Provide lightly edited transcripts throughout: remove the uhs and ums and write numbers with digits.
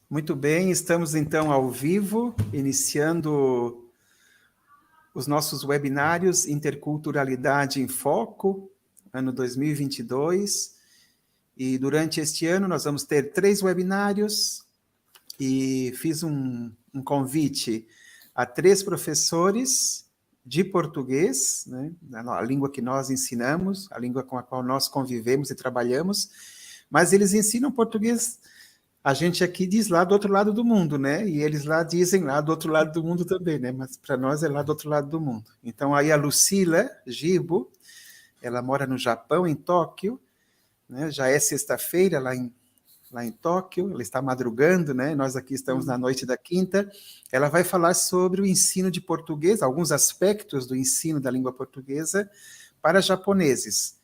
Muito bem, estamos então ao vivo, iniciando os nossos webinários Interculturalidade em Foco, ano 2022. E durante este ano nós vamos ter 3 webinários e fiz um convite a 3 professores de português, né, a língua que nós ensinamos, a língua com a qual nós convivemos e trabalhamos, mas eles ensinam português. A gente aqui diz lá do outro lado do mundo, né? E eles lá dizem lá do outro lado do mundo também, né? Mas para nós é lá do outro lado do mundo. Então, aí a Lucila Gibo, ela mora no Japão, em Tóquio, né? Já é sexta-feira lá em Tóquio, ela está madrugando, né? Nós aqui estamos na noite da quinta. Ela vai falar sobre o ensino de português, alguns aspectos do ensino da língua portuguesa para japoneses.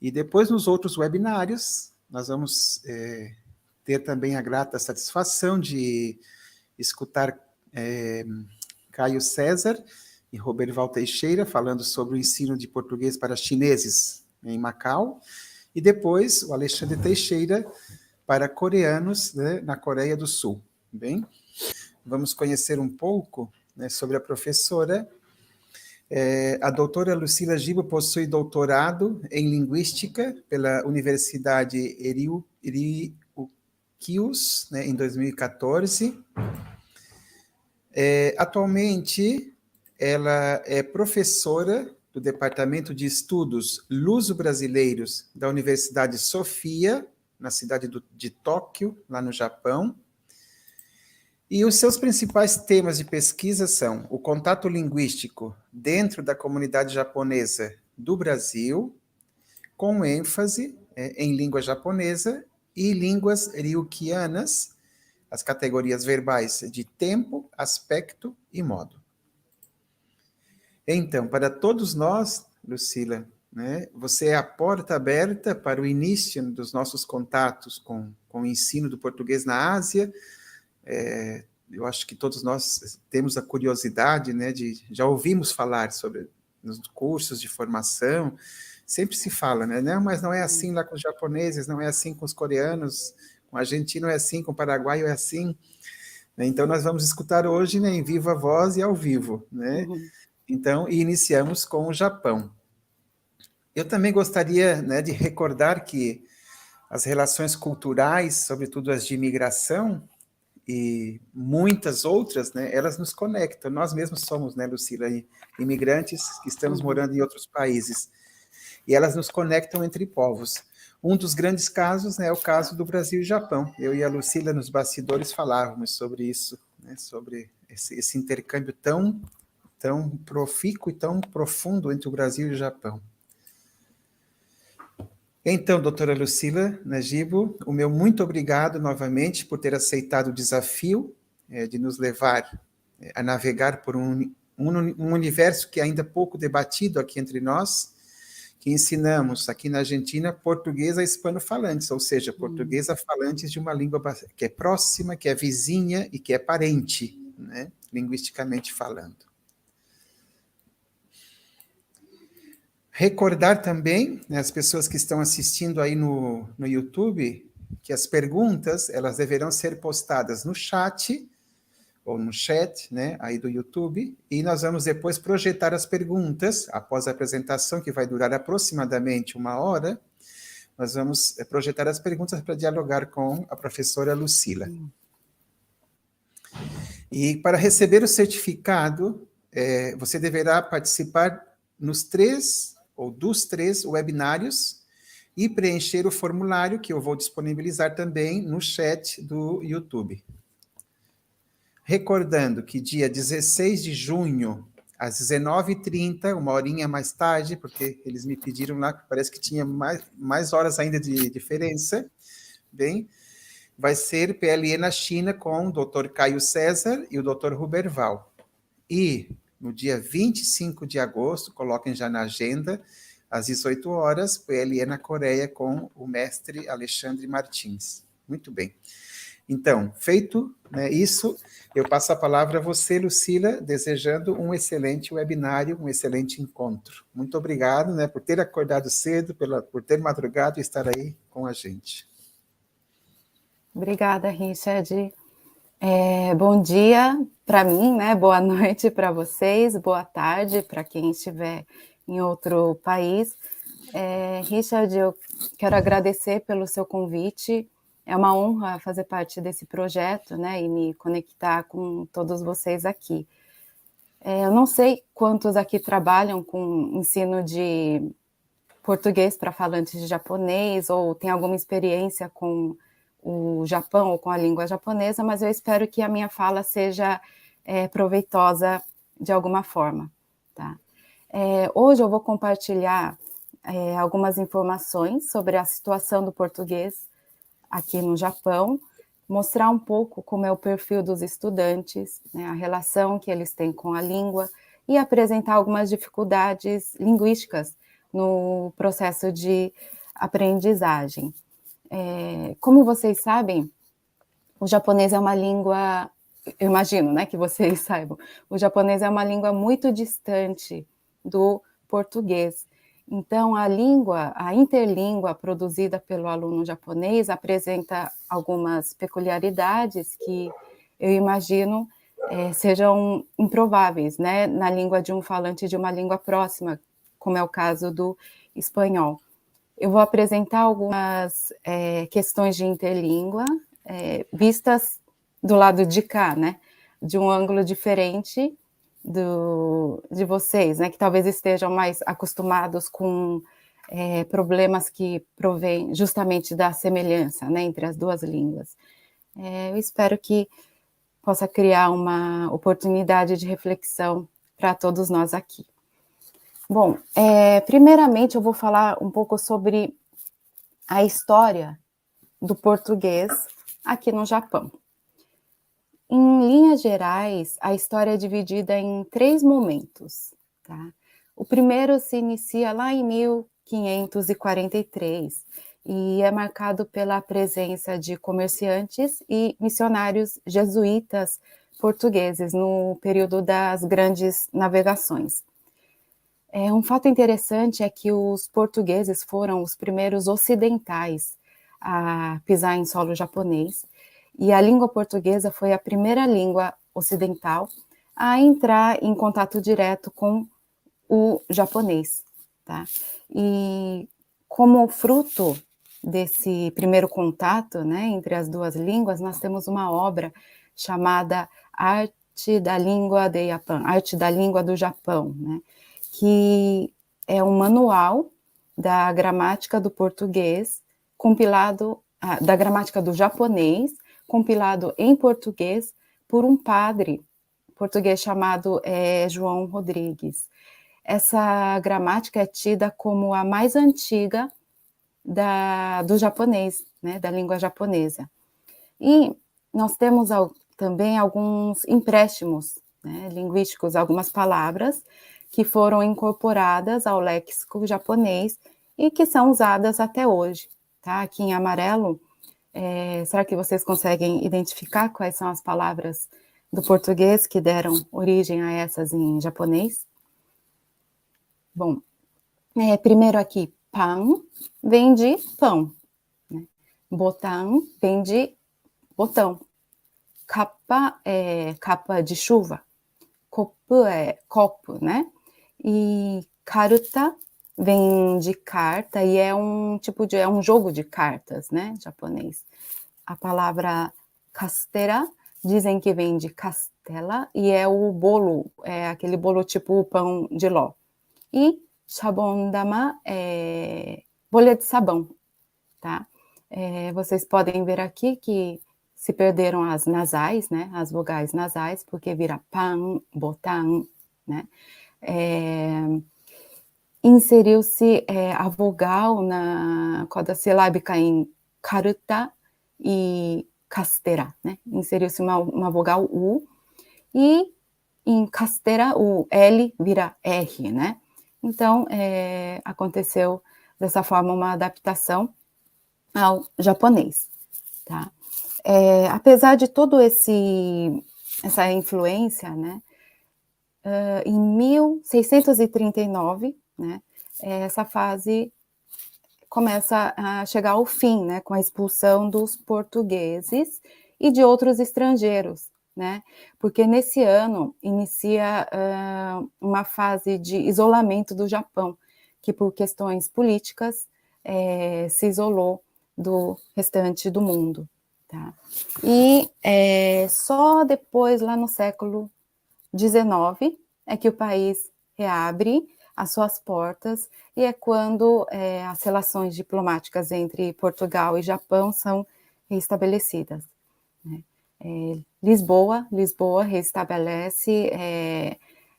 E depois, nos outros webinários, nós vamos ter também a grata satisfação de escutar Caio César e Roberval Teixeira falando sobre o ensino de português para chineses em Macau, e depois o Alexandre Teixeira para coreanos, né, na Coreia do Sul. Bem, vamos conhecer um pouco, né, sobre a professora. A doutora Lucila Gibo possui doutorado em Linguística pela Universidade Kyus, né, em 2014. Atualmente, ela é professora do Departamento de Estudos Luso-Brasileiros da Universidade Sofia, na cidade de Tóquio, lá no Japão. E os seus principais temas de pesquisa são o contato linguístico dentro da comunidade japonesa do Brasil, com ênfase em língua japonesa e línguas ryukianas, as categorias verbais de tempo, aspecto e modo. Então, para todos nós, Lucila, né, você é a porta aberta para o início dos nossos contatos com o ensino do português na Ásia. Eu acho que todos nós temos a curiosidade, né, já ouvimos falar sobre nos cursos de formação, sempre se fala, né? Não, mas não é assim lá com os japoneses, não é assim com os coreanos, com o argentino é assim, com o paraguaio é assim. Então, nós vamos escutar hoje, né, em viva voz e ao vivo, né? Então, iniciamos com o Japão. Eu também gostaria, né, de recordar que as relações culturais, sobretudo as de imigração, e muitas outras, né, elas nos conectam. Nós mesmos somos, né, Lucila, imigrantes que estamos morando em outros países. E elas nos conectam entre povos. Um dos grandes casos, né, é o caso do Brasil e Japão. Eu e a Lucila, nos bastidores, falávamos sobre isso, né, sobre esse intercâmbio tão profícuo e tão profundo entre o Brasil e o Japão. Então, doutora Lucila Gibo, o meu muito obrigado novamente por ter aceitado o desafio de nos levar a navegar por um universo que é ainda pouco debatido aqui entre nós, que ensinamos aqui na Argentina português a hispanofalantes, ou seja, português a falantes de uma língua que é próxima, que é vizinha e que é parente, né, linguisticamente falando. Recordar também, né, as pessoas que estão assistindo aí no YouTube, que as perguntas, elas deverão ser postadas no chat, ou no chat, né, aí do YouTube, e nós vamos depois projetar as perguntas, após a apresentação, que vai durar aproximadamente 1 hora, nós vamos projetar as perguntas para dialogar com a professora Lucila. E para receber o certificado, você deverá participar nos 3 ou dos 3 webinários e preencher o formulário que eu vou disponibilizar também no chat do YouTube. Recordando que dia 16 de junho, às 19h30, 1 horinha mais tarde, porque eles me pediram lá, parece que tinha mais horas ainda de diferença, bem, vai ser PLE na China com o Dr. Caio César e o Dr. Roberval. E no dia 25 de agosto, coloquem já na agenda, às 18 horas, PLE na Coreia com o mestre Alexandre Martins. Muito bem. Então, feito, né, isso, eu passo a palavra a você, Lucila, desejando um excelente webinário, um excelente encontro. Muito obrigado, né, por ter acordado cedo, por ter madrugado e estar aí com a gente. Obrigada, Richard. Bom dia para mim, né? Boa noite para vocês, boa tarde para quem estiver em outro país. Richard, eu quero agradecer pelo seu convite. É uma honra fazer parte desse projeto, né? E me conectar com todos vocês aqui. Eu não sei quantos aqui trabalham com ensino de português para falantes de japonês ou tem alguma experiência com o Japão ou com a língua japonesa, mas eu espero que a minha fala seja proveitosa de alguma forma. Tá? Hoje eu vou compartilhar algumas informações sobre a situação do português aqui no Japão, mostrar um pouco como é o perfil dos estudantes, né, a relação que eles têm com a língua e apresentar algumas dificuldades linguísticas no processo de aprendizagem. Como vocês sabem, o japonês é uma língua, eu imagino, né, que vocês saibam, o japonês é uma língua muito distante do português. Então, a interlíngua produzida pelo aluno japonês apresenta algumas peculiaridades que eu imagino sejam improváveis, né, na língua de um falante de uma língua próxima, como é o caso do espanhol. Eu vou apresentar algumas questões de interlíngua, vistas do lado de cá, né, de um ângulo diferente de vocês, né, que talvez estejam mais acostumados com problemas que provêm justamente da semelhança, né, entre as duas línguas. Eu espero que possa criar uma oportunidade de reflexão para todos nós aqui. Bom, primeiramente eu vou falar um pouco sobre a história do português aqui no Japão. Em linhas gerais, a história é dividida em 3 momentos. Tá? O primeiro se inicia lá em 1543 e é marcado pela presença de comerciantes e missionários jesuítas portugueses no período das grandes navegações. Um fato interessante é que os portugueses foram os primeiros ocidentais a pisar em solo japonês, e a língua portuguesa foi a primeira língua ocidental a entrar em contato direto com o japonês. Tá? E como fruto desse primeiro contato, né, entre as duas línguas, nós temos uma obra chamada Arte da Língua de Japão, Arte da Língua do Japão, né, que é um manual da gramática do português, compilado, da gramática do japonês, compilado em português por um padre português chamado João Rodrigues. Essa gramática é tida como a mais antiga do japonês, né, da língua japonesa. E nós temos também alguns empréstimos, né, linguísticos, algumas palavras que foram incorporadas ao léxico japonês e que são usadas até hoje. Tá? Aqui em amarelo, será que vocês conseguem identificar quais são as palavras do português que deram origem a essas em japonês? Bom, primeiro aqui, pan vem de pão, né? Botão vem de botão. Capa é capa de chuva. Copo é copo, né? E karuta vem de carta e é um jogo de cartas, né, japonês. A palavra castera dizem que vem de castela e é o bolo, é aquele bolo tipo pão de ló. E sabondama é bolha de sabão, tá? Vocês podem ver aqui que se perderam as nasais, né, as vogais nasais, porque vira pan, botan, né? Inseriu-se a vogal na coda silábica em karuta e castera, né? Inseriu-se uma vogal U e em castera o L vira R, né? Então, aconteceu dessa forma uma adaptação ao japonês, tá? Apesar de todo essa influência, né? Em 1639, né? Essa fase começa a chegar ao fim, né? Com a expulsão dos portugueses e de outros estrangeiros, né? Porque nesse ano inicia uma fase de isolamento do Japão, que por questões políticas se isolou do restante do mundo. Tá? E só depois, lá no século XIX, é que o país reabre as suas portas, e é quando as relações diplomáticas entre Portugal e Japão são restabelecidas. Né? Lisboa restabelece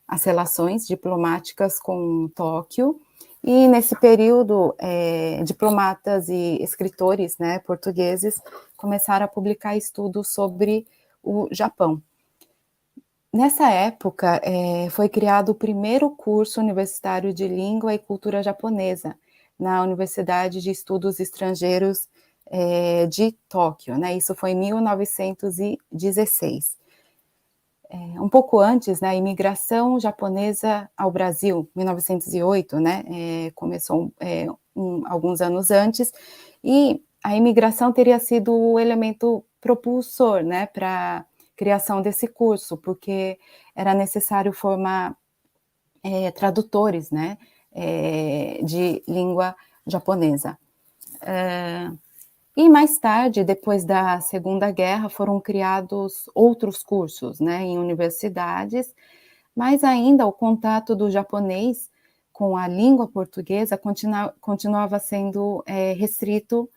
as relações diplomáticas com Tóquio, e nesse período, diplomatas e escritores, né, portugueses começaram a publicar estudos sobre o Japão. Nessa época, foi criado o primeiro curso universitário de língua e cultura japonesa, na Universidade de Estudos Estrangeiros de Tóquio, né? Isso foi em 1916. Um pouco antes, né, a imigração japonesa ao Brasil, 1908, né? Começou alguns anos antes, e a imigração teria sido o elemento propulsor, né, para criação desse curso, porque era necessário formar tradutores, né, de língua japonesa. E mais tarde, depois da Segunda Guerra, foram criados outros cursos, né, em universidades, mas ainda o contato do japonês com a língua portuguesa continuava sendo restrito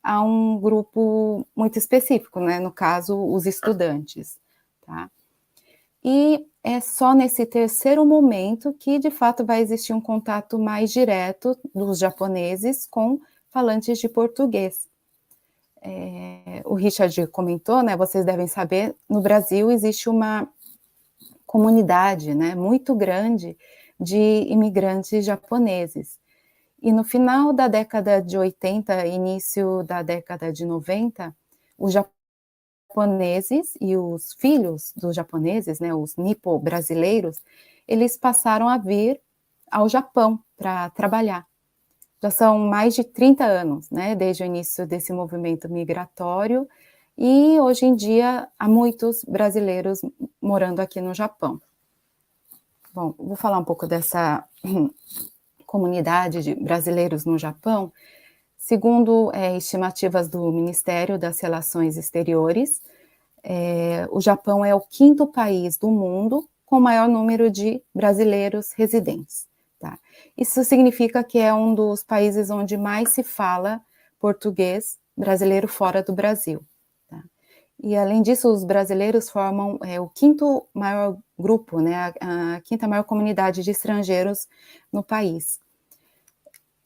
a um grupo muito específico, né, no caso, os estudantes. Tá? E é só nesse terceiro momento que, de fato, vai existir um contato mais direto dos japoneses com falantes de português. O Richard comentou, né, vocês devem saber, no Brasil existe uma comunidade, né, muito grande de imigrantes japoneses. E no final da década de 80, início da década de 90, os japoneses e os filhos dos japoneses, né, os nipo-brasileiros, eles passaram a vir ao Japão para trabalhar. Já são mais de 30 anos, né, desde o início desse movimento migratório, e hoje em dia há muitos brasileiros morando aqui no Japão. Bom, vou falar um pouco dessa comunidade de brasileiros no Japão. Segundo estimativas do Ministério das Relações Exteriores, o Japão é o 5º país do mundo com maior número de brasileiros residentes. Tá? Isso significa que é um dos países onde mais se fala português brasileiro fora do Brasil. Tá? E, além disso, os brasileiros formam o 5º maior grupo, né, a 5ª maior comunidade de estrangeiros no país.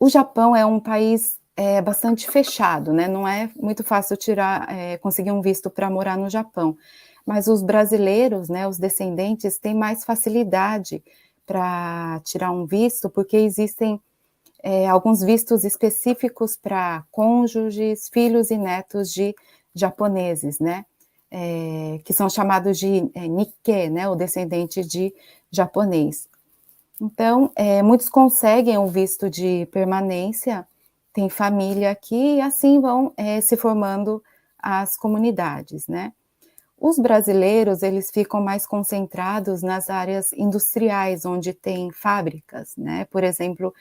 O Japão é um país bastante fechado, né? Não é muito fácil conseguir um visto para morar no Japão, mas os brasileiros, né, os descendentes, têm mais facilidade para tirar um visto, porque existem alguns vistos específicos para cônjuges, filhos e netos de japoneses, né? Que são chamados de Nikkei, né, o descendente de japonês. Então, muitos conseguem o visto de permanência, têm família aqui, e assim vão se formando as comunidades, né? Os brasileiros, eles ficam mais concentrados nas áreas industriais, onde tem fábricas, né? Por exemplo,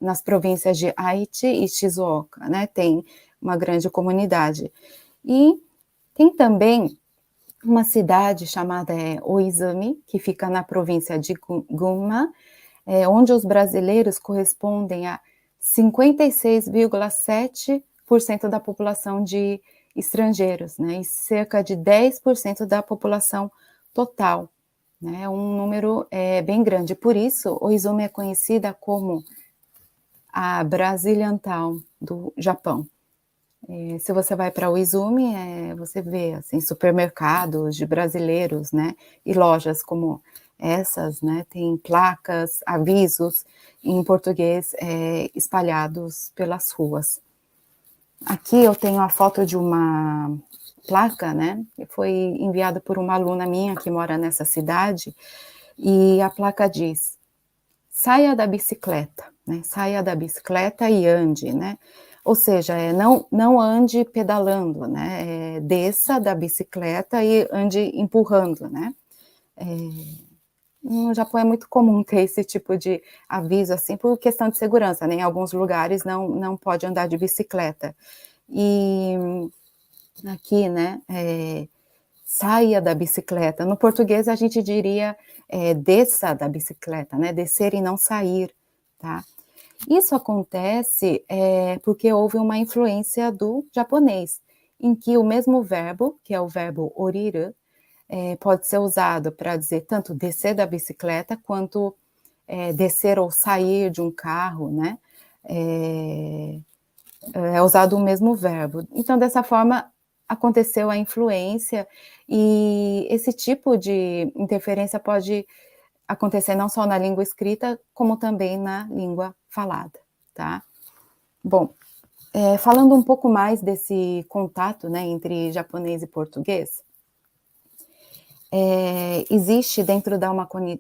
nas províncias de Aichi e Shizuoka, né? Tem uma grande comunidade. E tem também uma cidade chamada Oizumi, que fica na província de Gunma, onde os brasileiros correspondem a 56,7% da população de estrangeiros, né, e cerca de 10% da população total. Né, é um número bem grande. Por isso, Oizumi é conhecida como a Brazilian Town do Japão. Se você vai para o Izumi, você vê assim, supermercados de brasileiros, né, e lojas como essas, né, tem placas, avisos em português espalhados pelas ruas. Aqui eu tenho a foto de uma placa, né, que foi enviada por uma aluna minha que mora nessa cidade, e a placa diz: saia da bicicleta, né, saia da bicicleta e ande, né. Ou seja, não ande pedalando, né? Desça da bicicleta e ande empurrando, né? No Japão é muito comum ter esse tipo de aviso, assim, por questão de segurança, né? Em alguns lugares não pode andar de bicicleta. E aqui, né? Saia da bicicleta. No português a gente diria desça da bicicleta, né? Descer e não sair, tá? Isso acontece porque houve uma influência do japonês, em que o mesmo verbo, que é o verbo oriru, pode ser usado para dizer tanto descer da bicicleta, quanto descer ou sair de um carro, né? É usado o mesmo verbo. Então, dessa forma, aconteceu a influência, e esse tipo de interferência pode acontecer não só na língua escrita, como também na língua falada, tá? Bom, falando um pouco mais desse contato, né, entre japonês e português, existe dentro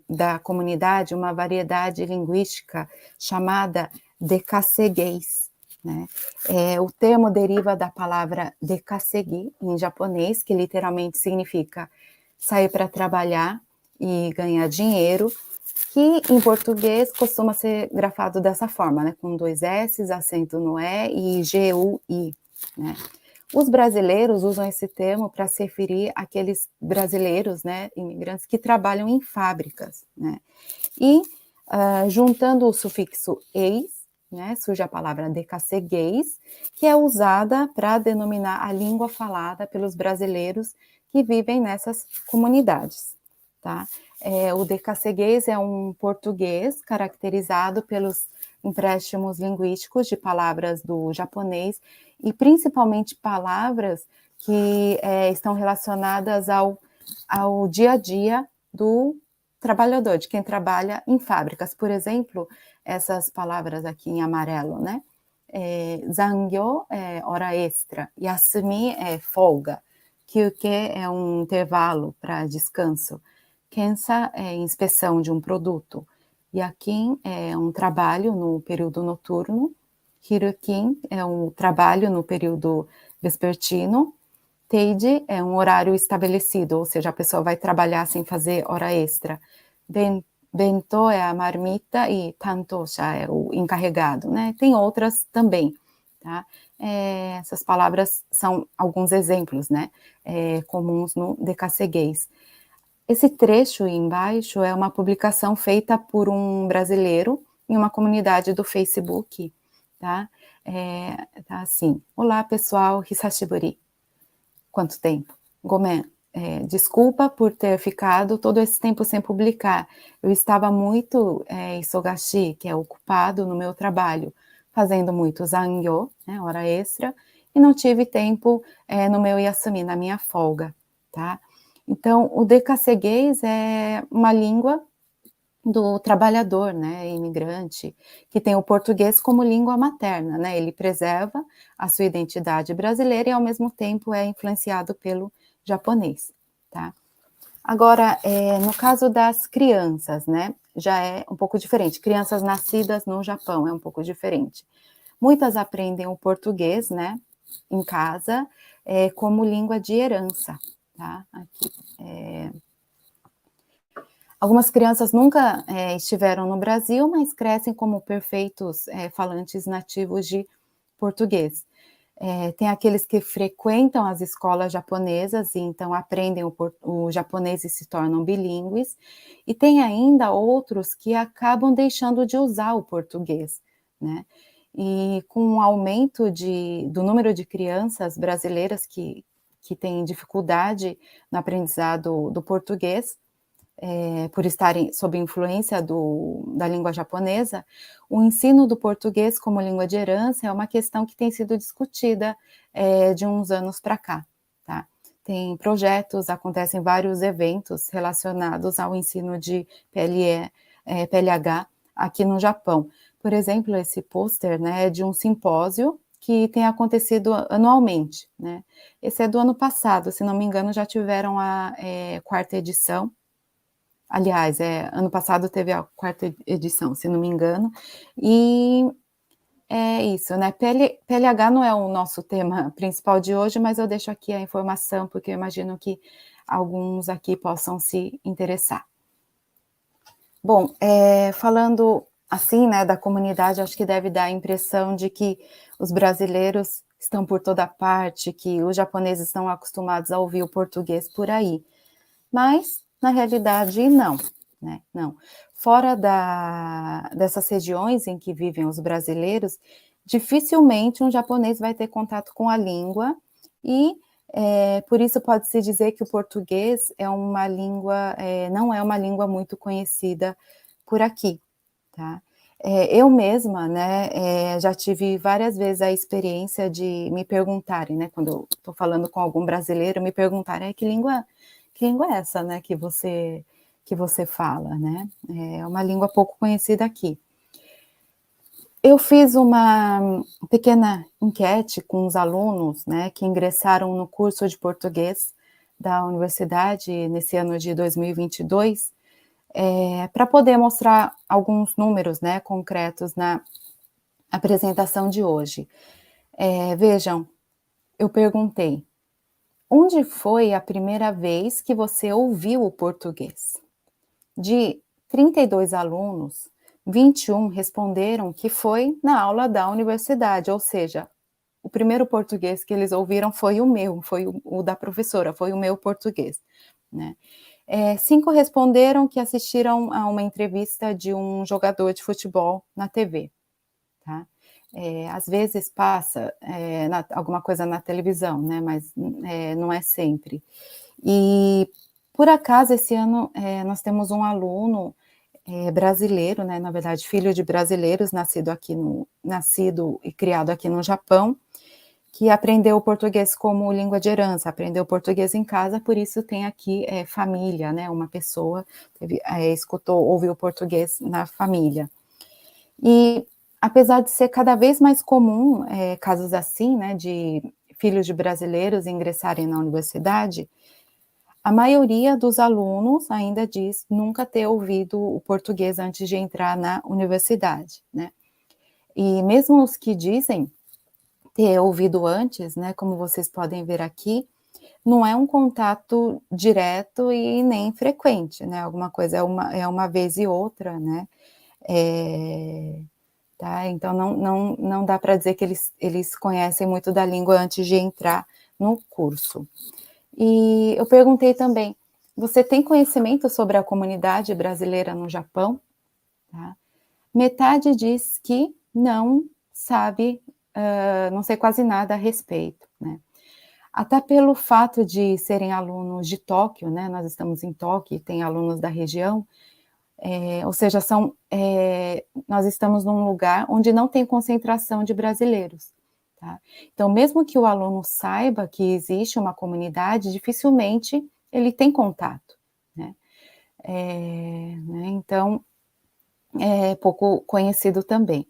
da comunidade uma variedade linguística chamada decaceguês, né? O termo deriva da palavra dekasegi, em japonês, que literalmente significa sair para trabalhar e ganhar dinheiro, que em português costuma ser grafado dessa forma, né, com 2 S's, acento no E e G-U-I, né? Os brasileiros usam esse termo para se referir àqueles brasileiros, né, imigrantes que trabalham em fábricas, né? E juntando o sufixo eis, né, surge a palavra decaceguês, que é usada para denominar a língua falada pelos brasileiros que vivem nessas comunidades, tá? O decaceguês é um português caracterizado pelos empréstimos linguísticos de palavras do japonês, e principalmente palavras que estão relacionadas ao dia a dia do trabalhador, de quem trabalha em fábricas. Por exemplo, essas palavras aqui em amarelo, né? Zangyo é hora extra, yasumi é folga, kyuke é um intervalo para descanso, kensa é inspeção de um produto, yakin é um trabalho no período noturno, hirukin é um trabalho no período vespertino, teide é um horário estabelecido, ou seja, a pessoa vai trabalhar sem fazer hora extra. Bento é a marmita e tantosha é o encarregado, né? Tem outras também, tá? Essas palavras são alguns exemplos, né? Comuns no decaceguês. Esse trecho embaixo é uma publicação feita por um brasileiro em uma comunidade do Facebook, tá? Tá assim: olá pessoal, hisashiburi. Quanto tempo? Gomen, desculpa por ter ficado todo esse tempo sem publicar. Eu estava muito isogashi, que é ocupado no meu trabalho, fazendo muito zangyo, né, hora extra, e não tive tempo no meu yasumi, na minha folga, tá? Então, o decaceguês é uma língua do trabalhador, né, imigrante, que tem o português como língua materna, né? Ele preserva a sua identidade brasileira e, ao mesmo tempo, é influenciado pelo japonês, tá? Agora, no caso das crianças, né, já é um pouco diferente. Crianças nascidas no Japão é um pouco diferente. Muitas aprendem o português, né, em casa, como língua de herança, tá? Aqui, algumas crianças nunca estiveram no Brasil, mas crescem como perfeitos falantes nativos de português. Tem aqueles que frequentam as escolas japonesas e então aprendem o japonês e se tornam bilíngues, e tem ainda outros que acabam deixando de usar o português, né? E com o aumento do número de crianças brasileiras que têm dificuldade no aprendizado do português, por estarem sob influência da língua japonesa, o ensino do português como língua de herança é uma questão que tem sido discutida de uns anos para cá, tá? Tem projetos, acontecem vários eventos relacionados ao ensino de PLH aqui no Japão. Por exemplo, esse pôster, né, é de um simpósio que tem acontecido anualmente, né? Esse é do ano passado, se não me engano, já tiveram a 4ª edição. Aliás, ano passado teve a 4ª edição, se não me engano, e É isso, né, PLH não é o nosso tema principal de hoje, mas eu deixo aqui a informação, porque eu imagino que alguns aqui possam se interessar. Bom, falando assim, né, da comunidade, acho que deve dar a impressão de que os brasileiros estão por toda parte, que os japoneses estão acostumados a ouvir o português por aí. Mas, na realidade, não, né, não. Fora dessas regiões em que vivem os brasileiros, dificilmente um japonês vai ter contato com a língua e, por isso pode-se dizer que o português é uma língua, não é uma língua muito conhecida por aqui, tá. Eu mesma, né, já tive várias vezes a experiência de me perguntarem, né, quando eu estou falando com algum brasileiro, me perguntarem: que língua é essa, né, que você fala, né? É uma língua pouco conhecida aqui. Eu fiz uma pequena enquete com os alunos, né, que ingressaram no curso de português da universidade nesse ano de 2022, para poder mostrar alguns números, né, concretos na apresentação de hoje. Vejam, eu perguntei: onde foi a primeira vez que você ouviu o português? De 32 alunos, 21 responderam que foi na aula da universidade, ou seja, o primeiro português que eles ouviram foi o meu, foi o da professora, foi o meu português, né. 5 responderam que assistiram a uma entrevista de um jogador de futebol na TV, tá. Às vezes passa, alguma coisa na televisão, né, mas, não é sempre. E, por acaso, esse ano, nós temos um aluno, brasileiro, né, na verdade, filho de brasileiros, nascido e criado aqui no Japão, que aprendeu o português como língua de herança, aprendeu português em casa, por isso tem aqui, família, né, uma pessoa ouviu português na família. E, apesar de ser cada vez mais comum, casos assim, né, de filhos de brasileiros ingressarem na universidade, a maioria dos alunos ainda diz nunca ter ouvido o português antes de entrar na universidade, né. E mesmo os que dizem ter ouvido antes, né, como vocês podem ver aqui, não é um contato direto e nem frequente, né, alguma coisa é uma vez e outra, né, tá, então não dá para dizer que eles conhecem muito da língua antes de entrar no curso. E eu perguntei também: "Você tem conhecimento sobre a comunidade brasileira no Japão?", tá. Metade diz que não sabe, não sei quase nada a respeito, né. Até pelo fato de serem alunos de Tóquio, né, nós estamos em Tóquio e tem alunos da região, ou seja, nós estamos num lugar onde não tem concentração de brasileiros, tá. Então, mesmo que o aluno saiba que existe uma comunidade, dificilmente ele tem contato, né. Então, é pouco conhecido também.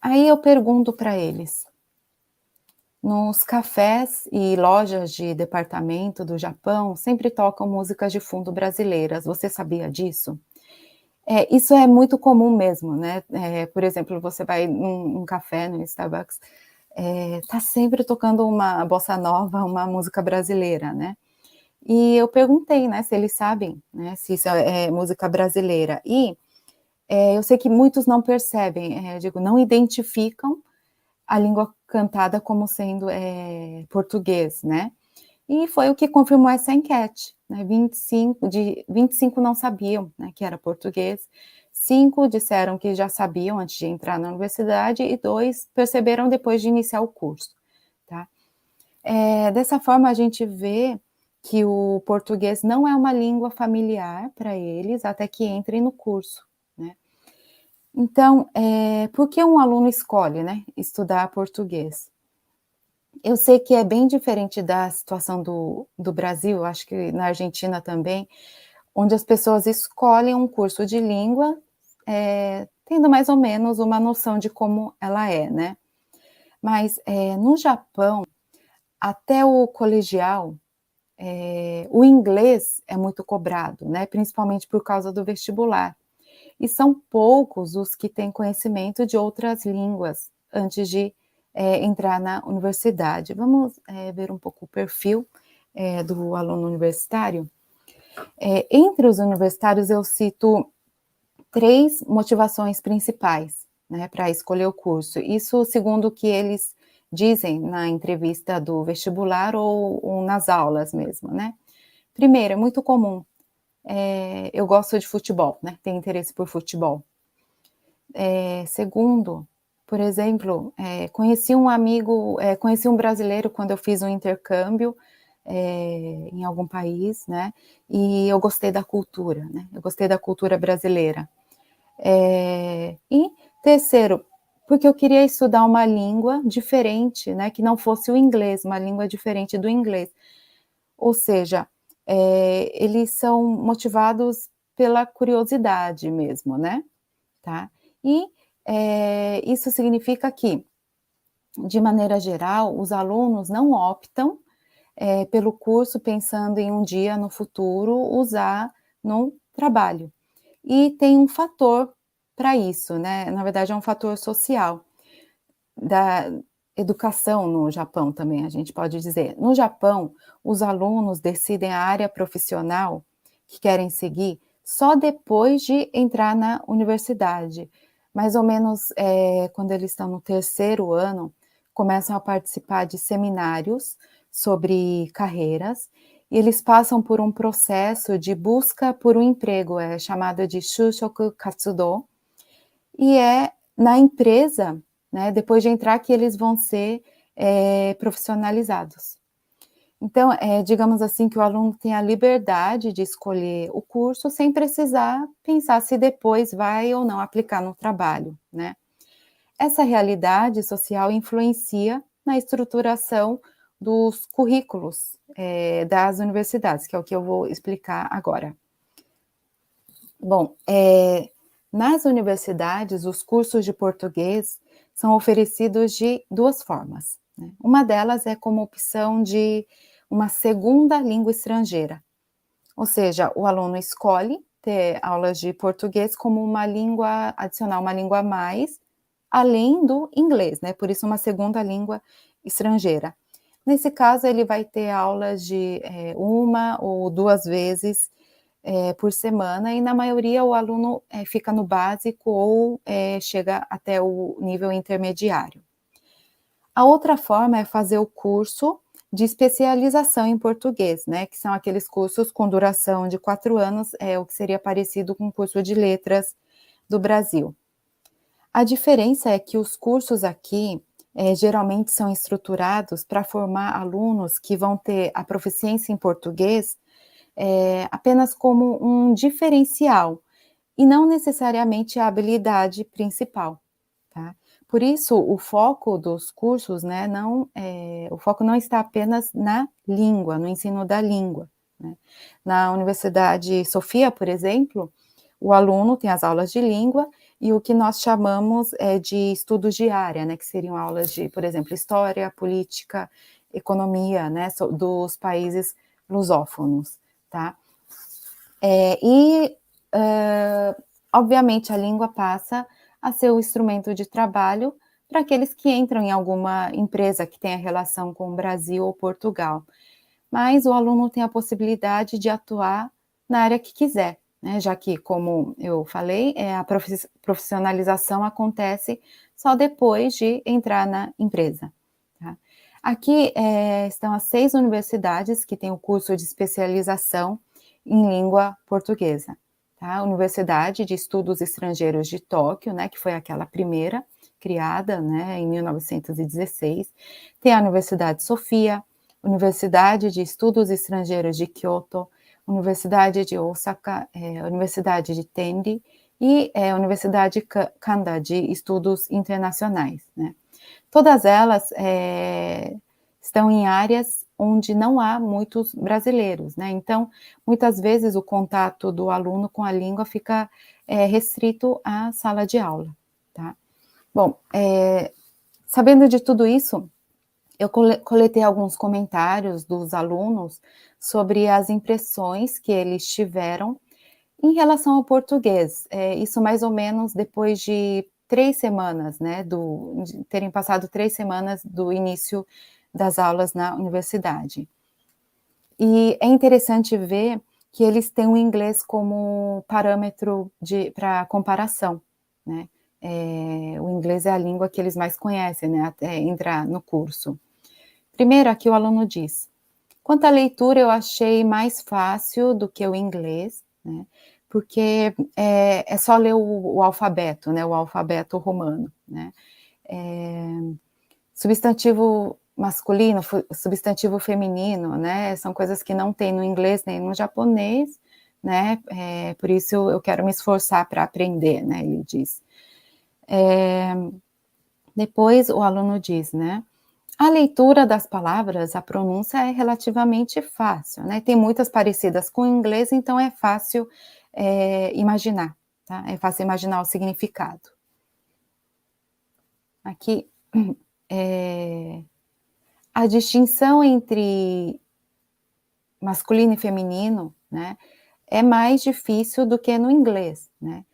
Aí eu pergunto para eles: nos cafés e lojas de departamento do Japão sempre tocam músicas de fundo brasileiras, você sabia disso? Isso é muito comum mesmo, né, por exemplo, você vai num café, no Starbucks, tá sempre tocando uma bossa nova, uma música brasileira, né. E eu perguntei, né, se eles sabem, né, se isso é música brasileira e, eu sei que muitos não percebem, eu digo, não identificam a língua cantada como sendo, português, né. E foi o que confirmou essa enquete, né, 25 não sabiam, né, que era português, 5 disseram que já sabiam antes de entrar na universidade e 2 perceberam depois de iniciar o curso, tá. Dessa forma a gente vê que o português não é uma língua familiar para eles até que entrem no curso, né. Então, por que um aluno escolhe, né, estudar português? Eu sei que é bem diferente da situação do Brasil, acho que na Argentina também, onde as pessoas escolhem um curso de língua, tendo mais ou menos uma noção de como ela é, né. Mas, no Japão, até o colegial, o inglês é muito cobrado, né, principalmente por causa do vestibular. E são poucos os que têm conhecimento de outras línguas antes de entrar na universidade. Vamos ver um pouco o perfil do aluno universitário. Entre os universitários, eu cito 3 motivações principais, né, para escolher o curso. Isso segundo o que eles dizem na entrevista do vestibular ou nas aulas mesmo, né. Primeiro, é muito comum, eu gosto de futebol, né, tenho interesse por futebol. Segundo, por exemplo, conheci um brasileiro quando eu fiz um intercâmbio em algum país, né, e eu gostei da cultura, né, eu gostei da cultura brasileira. E terceiro, porque eu queria estudar uma língua diferente, né, que não fosse o inglês, uma língua diferente do inglês. Ou seja, eles são motivados pela curiosidade mesmo, né, tá. E, isso significa que, de maneira geral, os alunos não optam, pelo curso pensando em um dia no futuro usar no trabalho. E tem um fator para isso, né, na verdade é um fator social, da educação no Japão também, a gente pode dizer. No Japão, os alunos decidem a área profissional que querem seguir só depois de entrar na universidade. Mais ou menos, quando eles estão no 3º ano, começam a participar de seminários sobre carreiras, e eles passam por um processo de busca por um emprego, é chamado de Shushoku Katsudo, e é na empresa, né, depois de entrar, que eles vão ser profissionalizados. Então, digamos assim, que o aluno tem a liberdade de escolher o curso sem precisar pensar se depois vai ou não aplicar no trabalho, né. Essa realidade social influencia na estruturação dos currículos das universidades, que é o que eu vou explicar agora. Bom, nas universidades, os cursos de português são oferecidos de 2 formas, né. Uma delas é como opção de uma segunda língua estrangeira, ou seja, o aluno escolhe ter aulas de português como uma língua adicional, uma língua a mais, além do inglês, né, por isso uma segunda língua estrangeira. Nesse caso, ele vai ter aulas de 1 ou 2 vezes por semana, e na maioria o aluno fica no básico ou chega até o nível intermediário. A outra forma é fazer o curso de especialização em português, né, que são aqueles cursos com duração de 4 anos, o que seria parecido com o curso de letras do Brasil. A diferença é que os cursos aqui, geralmente são estruturados para formar alunos que vão ter a proficiência em português apenas como um diferencial, e não necessariamente a habilidade principal, tá. Por isso, o foco dos cursos, né, o foco não está apenas na língua, no ensino da língua, né. Na Universidade Sofia, por exemplo, o aluno tem as aulas de língua e o que nós chamamos de estudos de área, né, que seriam aulas de, por exemplo, história, política, economia, né, dos países lusófonos, tá. Obviamente, a língua passa a ser o instrumento de trabalho para aqueles que entram em alguma empresa que tenha relação com o Brasil ou Portugal, mas o aluno tem a possibilidade de atuar na área que quiser, né, já que, como eu falei, a profissionalização acontece só depois de entrar na empresa, tá. Aqui estão as 6 universidades que têm o curso de especialização em língua portuguesa, tá. A Universidade de Estudos Estrangeiros de Tóquio, né, que foi aquela primeira criada, né, em 1916, tem a Universidade Sofia, Universidade de Estudos Estrangeiros de Kyoto, Universidade de Osaka, Universidade de Tendi e a Universidade Kanda de Estudos Internacionais, né. Todas elas estão em áreas onde não há muitos brasileiros, né, então, muitas vezes o contato do aluno com a língua fica restrito à sala de aula, tá. Bom, sabendo de tudo isso, eu coletei alguns comentários dos alunos sobre as impressões que eles tiveram em relação ao português, isso mais ou menos depois de 3 semanas, né, de terem passado 3 semanas do início das aulas na universidade. E é interessante ver que eles têm o inglês como parâmetro para comparação, né. O inglês é a língua que eles mais conhecem, né, até entrar no curso. Primeiro, aqui o aluno diz: "Quanto à leitura, eu achei mais fácil do que o inglês, né, porque é só ler o alfabeto, né, o alfabeto romano, né. Substantivo masculino, substantivo feminino, né, são coisas que não tem no inglês nem no japonês, né, por isso eu quero me esforçar para aprender", né, ele diz. Depois o aluno diz, né: "A leitura das palavras, a pronúncia é relativamente fácil, né, tem muitas parecidas com o inglês, então é fácil, imaginar, tá, é fácil imaginar o significado". Aqui, a distinção entre masculino e feminino, né, é mais difícil do que no inglês, né.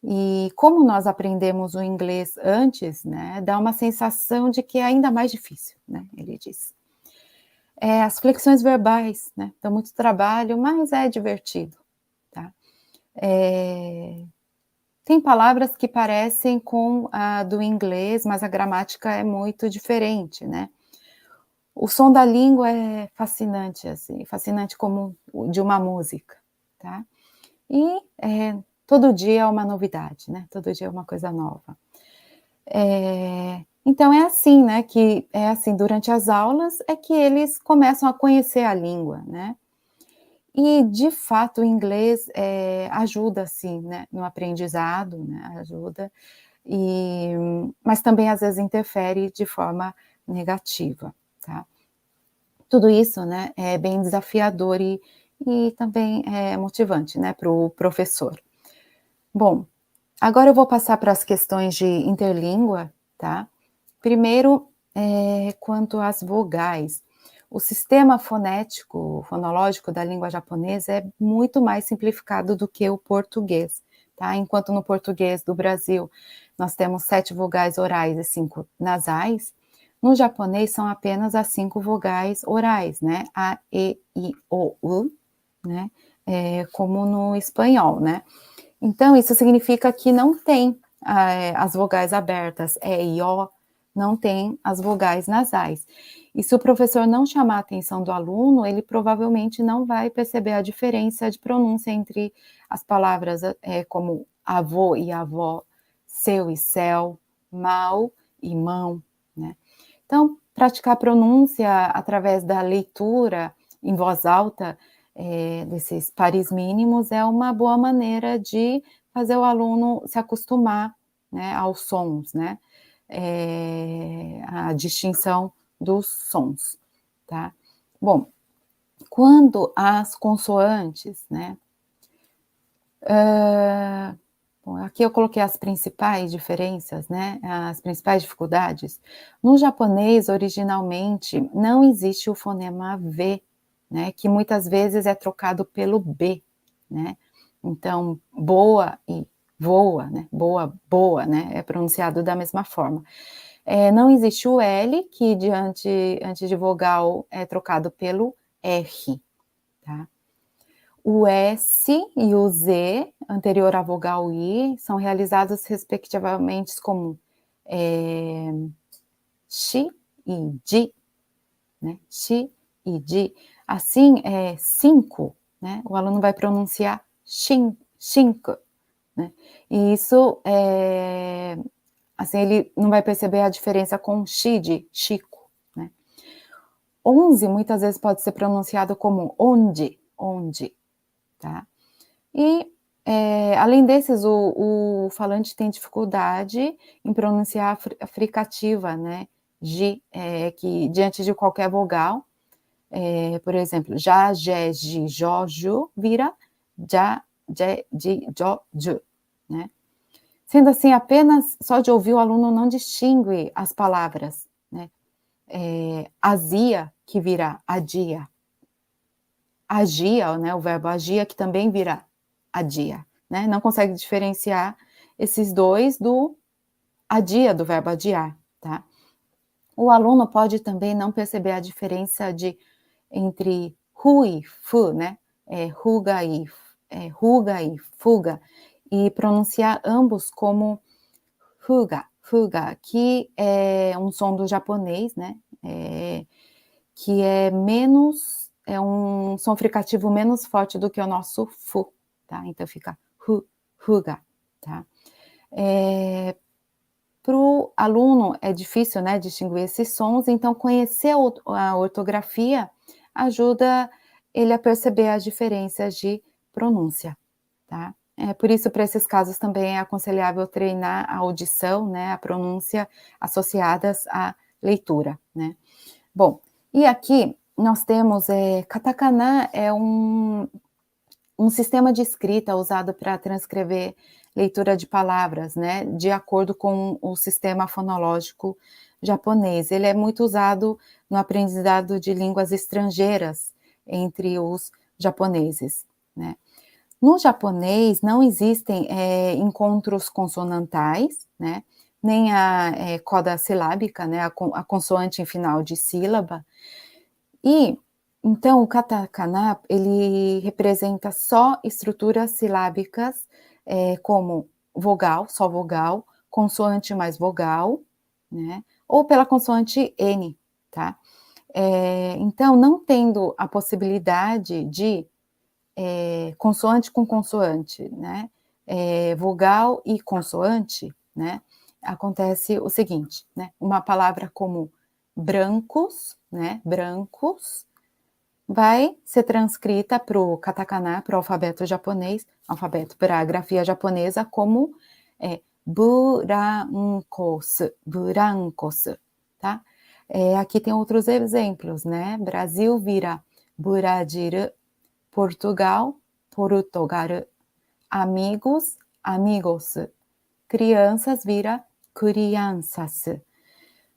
E como nós aprendemos o inglês antes, né, dá uma sensação de que é ainda mais difícil, né, ele diz. As flexões verbais, né, dão muito trabalho, mas é divertido, tá. Tem palavras que parecem com a do inglês, mas a gramática é muito diferente, né. O som da língua é fascinante, assim, fascinante como o de uma música, tá. E, todo dia é uma novidade, né, todo dia é uma coisa nova. Então é assim, né, que é assim, durante as aulas é que eles começam a conhecer a língua, né. E de fato o inglês, ajuda sim, né, no aprendizado, né, ajuda, e mas também às vezes interfere de forma negativa, tá. Tudo isso, né, é bem desafiador e também é motivante, né, para o professor. Bom, agora eu vou passar para as questões de interlíngua, tá. Primeiro, quanto às vogais. O sistema fonético, fonológico da língua japonesa é muito mais simplificado do que o português, tá. Enquanto no português do Brasil nós temos 7 vogais orais e 5 nasais, no japonês são apenas as 5 vogais orais, né, a, e, I, O, U, né, como no espanhol, né. Então isso significa que não tem, as vogais abertas, e, I, O, não tem as vogais nasais. E se o professor não chamar a atenção do aluno, ele provavelmente não vai perceber a diferença de pronúncia entre as palavras, como avô e avó, seu e céu, mal e mão, né. Então, praticar a pronúncia através da leitura em voz alta, desses pares mínimos é uma boa maneira de fazer o aluno se acostumar, né, aos sons, né, a distinção dos sons, tá. Bom, quando as consoantes, né, bom, aqui eu coloquei as principais diferenças, né, as principais dificuldades. No japonês, originalmente, não existe o fonema V, né, que muitas vezes é trocado pelo B, né. Então, boa e voa, né, boa, boa, né, é pronunciado da mesma forma. Não existe o L, que antes de vogal é trocado pelo R, tá. O S e o Z, anterior à vogal I, são realizados respectivamente como, shi e ji, né, shi e ji. Assim, 5, né, o aluno vai pronunciar shinku, né, e isso, assim, ele não vai perceber a diferença com shi de chico, né. 11 muitas vezes pode ser pronunciado como onde, onde. Tá? E, além desses, o falante tem dificuldade em pronunciar a fricativa, né, ji, que diante de qualquer vogal, por exemplo, já, jé, ji, jó, ju, vira já, jé, ji, jó, ju, né. Sendo assim, apenas só de ouvir o aluno não distingue as palavras, né, azia, que vira adia, agia, né, o verbo agia, que também vira adia, né, não consegue diferenciar esses 2 do adia, do verbo adiar, tá? O aluno pode também não perceber a diferença entre ru e fu, né? Ruga e fuga, e pronunciar ambos como fuga, fuga, que é um som do japonês, né? Que é um som fricativo menos forte do que o nosso fu, tá? Então fica fuga, tá? Para o aluno é difícil, né, distinguir esses sons, então conhecer a ortografia ajuda ele a perceber as diferenças de pronúncia, tá? Por isso, para esses casos também é aconselhável treinar a audição, né, a pronúncia associadas à leitura, né? Bom, e aqui nós temos, katakana é um sistema de escrita usado para transcrever leitura de palavras, né, de acordo com o sistema fonológico japonês. Ele é muito usado no aprendizado de línguas estrangeiras entre os japoneses, né. No japonês não existem encontros consonantais, né, nem a coda silábica, né, a consoante em final de sílaba, e então o katakana ele representa só estruturas silábicas, como vogal, só vogal, consoante mais vogal, né, ou pela consoante N, tá? Então, não tendo a possibilidade de consoante com consoante, né, vogal e consoante, né, acontece o seguinte, né, uma palavra como brancos, né, brancos, vai ser transcrita para o katakana, para o alfabeto japonês, alfabeto para a grafia japonesa, como burancos, burancos, tá? Aqui tem outros exemplos, né? Brasil vira Brasil, Portugal, Portugal, amigos, amigos, crianças vira crianças.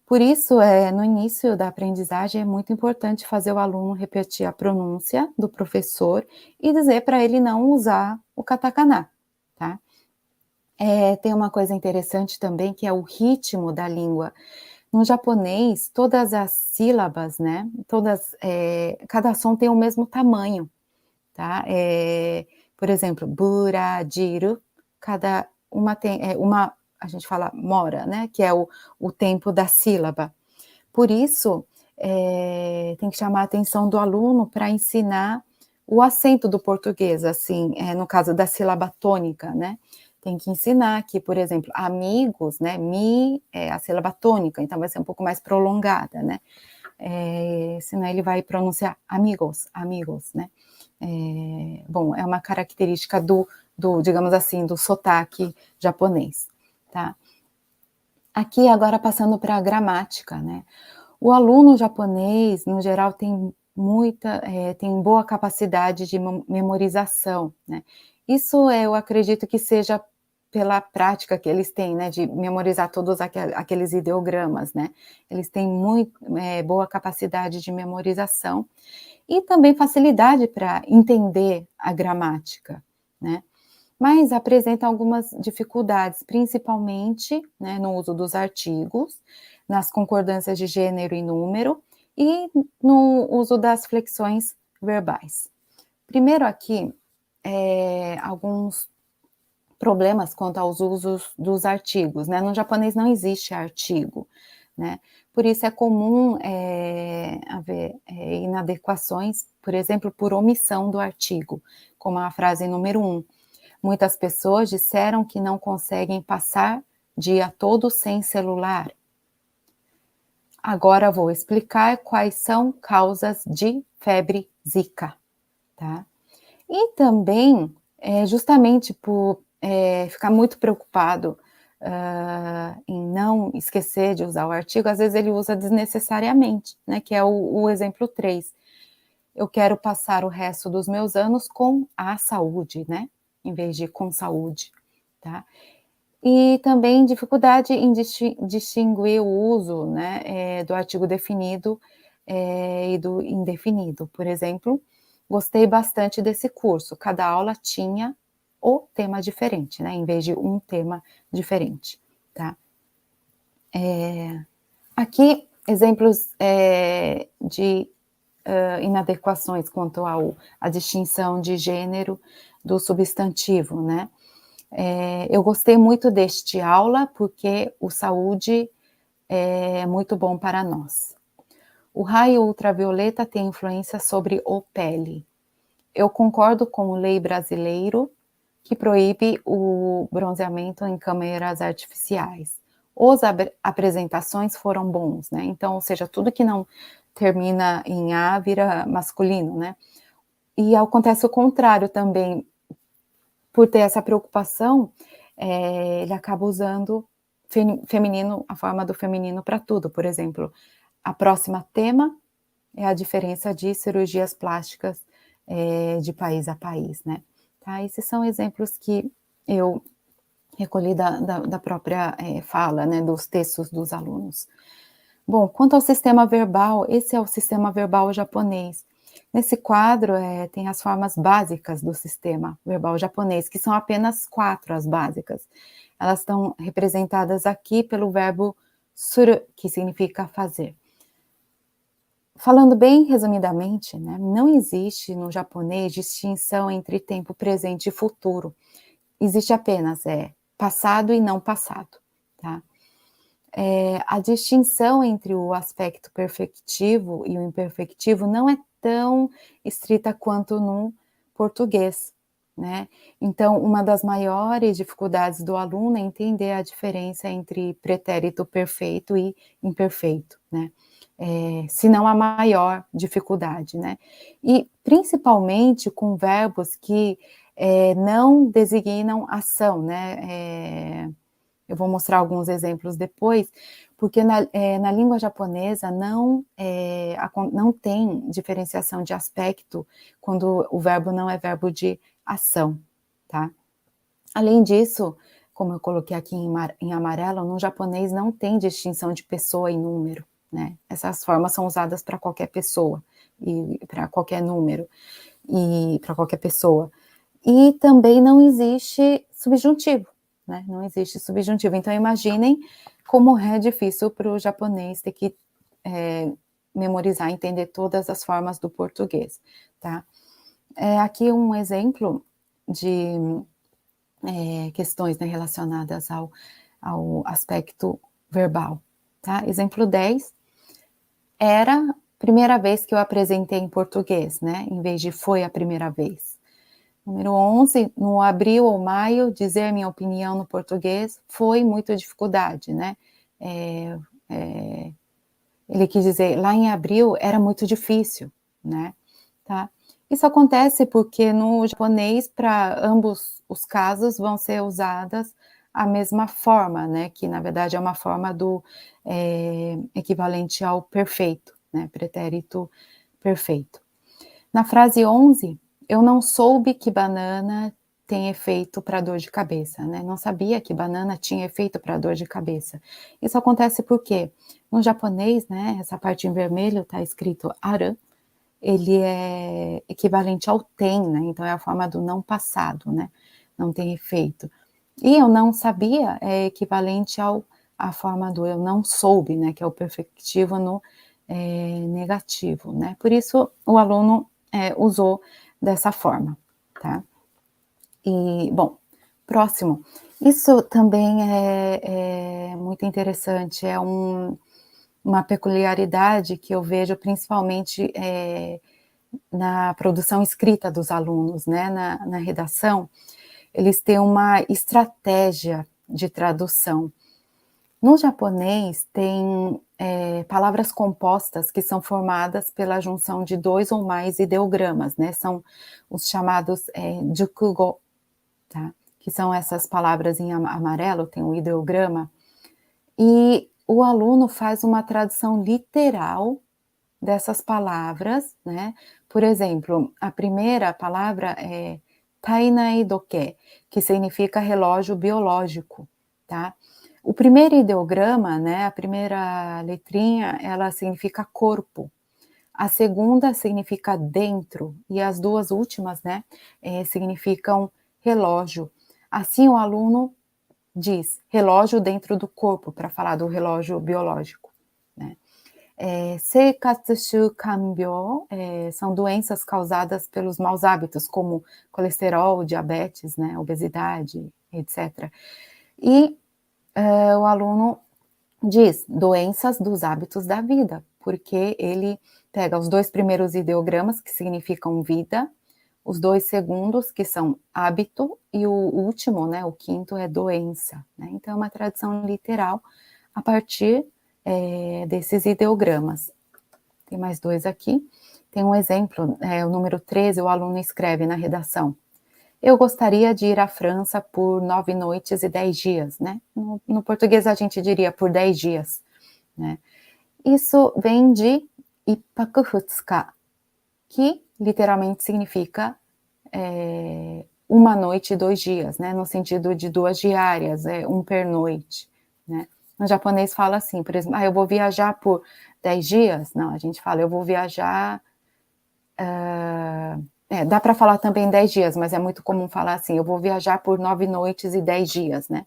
Por isso, no início da aprendizagem, é muito importante fazer o aluno repetir a pronúncia do professor e dizer para ele não usar o katakana, tá? Tem uma coisa interessante também, que é o ritmo da língua. No japonês, todas as sílabas, né, cada som tem o mesmo tamanho, tá? Por exemplo, Brasil, cada uma tem a gente fala mora, né, que é o tempo da sílaba. Por isso, tem que chamar a atenção do aluno para ensinar o acento do português, assim, no caso da sílaba tônica, né, tem que ensinar que, por exemplo, amigos, né, mi é a sílaba tônica, então vai ser um pouco mais prolongada, né, senão ele vai pronunciar amigos, amigos, né. Bom, é uma característica do digamos assim, do sotaque japonês, tá? Aqui agora passando para a gramática, né? O aluno japonês, no geral, tem boa capacidade de memorização, né? Isso eu acredito que seja pela prática que eles têm, né, de memorizar todos aqueles ideogramas, né? Eles têm boa capacidade de memorização e também facilidade para entender a gramática, né? Mas apresenta algumas dificuldades, principalmente, né, no uso dos artigos, nas concordâncias de gênero e número e no uso das flexões verbais. Primeiro aqui, alguns problemas quanto aos usos dos artigos, né? No japonês não existe artigo, né? Por isso é comum haver inadequações, por exemplo, por omissão do artigo, como a frase número 1. Muitas pessoas disseram que não conseguem passar dia todo sem celular. Agora vou explicar quais são causas de febre Zika, tá? E também, justamente por ficar muito preocupado em não esquecer de usar o artigo, às vezes ele usa desnecessariamente, né, que é o exemplo 3. Eu quero passar o resto dos meus anos com a saúde, né, em vez de com saúde, tá? E também dificuldade em distinguir o uso, né, do artigo definido e do indefinido. Por exemplo, gostei bastante desse curso, cada aula tinha o tema diferente, né, em vez de um tema diferente, tá? Aqui, exemplos de inadequações quanto à distinção de gênero do substantivo, né? Eu gostei muito deste aula, porque o saúde é muito bom para nós. O raio ultravioleta tem influência sobre o pele. Eu concordo com o lei brasileiro que proíbe o bronzeamento em câmeras artificiais. Apresentações foram bons, né? Então, ou seja, tudo que não termina em A vira masculino, né? E acontece o contrário também, por ter essa preocupação, ele acaba usando feminino, a forma do feminino para tudo. Por exemplo, a próxima tema é a diferença de cirurgias plásticas de país a país, né? Tá? Esses são exemplos que eu recolhi da própria fala, né, dos textos dos alunos. Bom, quanto ao sistema verbal, esse é o sistema verbal japonês. Nesse quadro tem as formas básicas do sistema verbal japonês, que são apenas 4 as básicas. Elas estão representadas aqui pelo verbo suru, que significa fazer. Falando bem resumidamente, né, não existe no japonês distinção entre tempo presente e futuro. Existe apenas passado e não passado, tá? A distinção entre o aspecto perfectivo e o imperfectivo não é tão estrita quanto no português, né? Então, uma das maiores dificuldades do aluno é entender a diferença entre pretérito perfeito e imperfeito, né? Se não a maior dificuldade, né? E principalmente com verbos que não designam ação, né? Eu vou mostrar alguns exemplos depois, porque na língua japonesa não tem diferenciação de aspecto quando o verbo não é verbo de ação, tá? Além disso, como eu coloquei aqui em amarelo, no japonês não tem distinção de pessoa e número, né? Essas formas são usadas para qualquer pessoa e para qualquer número e para qualquer pessoa. E também não existe subjuntivo, né? Não existe subjuntivo. Então, imaginem como é difícil para o japonês ter que memorizar, entender todas as formas do português, tá? Aqui um exemplo de questões, né, relacionadas ao aspecto verbal, tá? Exemplo 10, era a primeira vez que eu apresentei em português, né? Em vez de foi a primeira vez. Número 11, no abril ou maio, dizer minha opinião no português foi muita dificuldade, né? Ele quis dizer, lá em abril era muito difícil, né? Tá? Isso acontece porque no japonês, para ambos os casos, vão ser usadas a mesma forma, né? Que na verdade é uma forma do equivalente ao perfeito, né? Pretérito perfeito. Na frase 11, eu não soube que banana tem efeito para dor de cabeça, né? Não sabia que banana tinha efeito para dor de cabeça. Isso acontece porque no japonês, né, essa parte em vermelho está escrito aru, ele é equivalente ao tem, né? Então é a forma do não passado, né? Não tem efeito. E eu não sabia é equivalente à forma do eu não soube, né? Que é o perfectivo no negativo, né? Por isso o aluno usou dessa forma, tá? E, bom, próximo. Isso também é muito interessante, é uma peculiaridade que eu vejo principalmente na produção escrita dos alunos, né, na redação, eles têm uma estratégia de tradução. No japonês, tem palavras compostas que são formadas pela junção de 2 ou mais ideogramas, né? São os chamados jukugo, tá? Que são essas palavras em amarelo, tem um ideograma, e o aluno faz uma tradução literal dessas palavras, né? Por exemplo, a primeira palavra é tainai doke, que significa relógio biológico, tá? O primeiro ideograma, né, a primeira letrinha, ela significa corpo. A segunda significa dentro, e as duas últimas, né, significam relógio. Assim, o aluno diz relógio dentro do corpo, para falar do relógio biológico, né? Seikatsu shukanbyou são doenças causadas pelos maus hábitos, como colesterol, diabetes, né, obesidade, etc. E o aluno diz doenças dos hábitos da vida, porque ele pega os 2 primeiros ideogramas, que significam vida, os 2 segundos, que são hábito, e o último, né, o quinto, é doença, né? Então, é uma tradução literal a partir desses ideogramas. Tem mais 2 aqui. Tem um exemplo, o número 13, o aluno escreve na redação: eu gostaria de ir à França por 9 noites e 10 dias, né? No português a gente diria por 10 dias, né? Isso vem de Ippaku Futsuka, que literalmente significa 1 noite e 2 dias, né? No sentido de 2 diárias, 1 pernoite, né? No japonês fala assim, por exemplo, eu vou viajar por 10 dias? Não, a gente fala, eu vou viajar... dá para falar também 10 dias, mas é muito comum falar assim, eu vou viajar por 9 noites e 10 dias, né?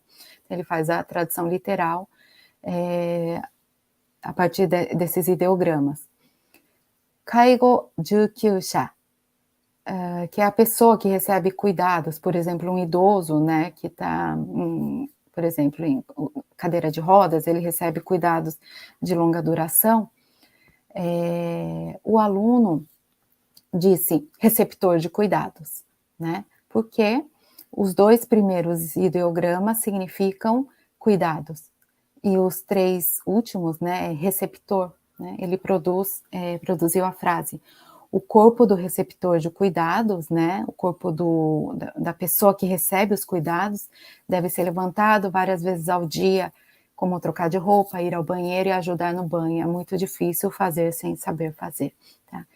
Ele faz a tradução literal a partir desses ideogramas. Kaigo Jukyusha, que é a pessoa que recebe cuidados, por exemplo, um idoso, né, que está, por exemplo, em cadeira de rodas, ele recebe cuidados de longa duração. O aluno disse receptor de cuidados, né? Porque os 2 primeiros ideogramas significam cuidados e os 3 últimos, né, receptor, né? Ele produziu a frase: o corpo do receptor de cuidados, né? O corpo da pessoa que recebe os cuidados deve ser levantado várias vezes ao dia, como trocar de roupa, ir ao banheiro e ajudar no banho. É muito difícil fazer sem saber fazer, tá?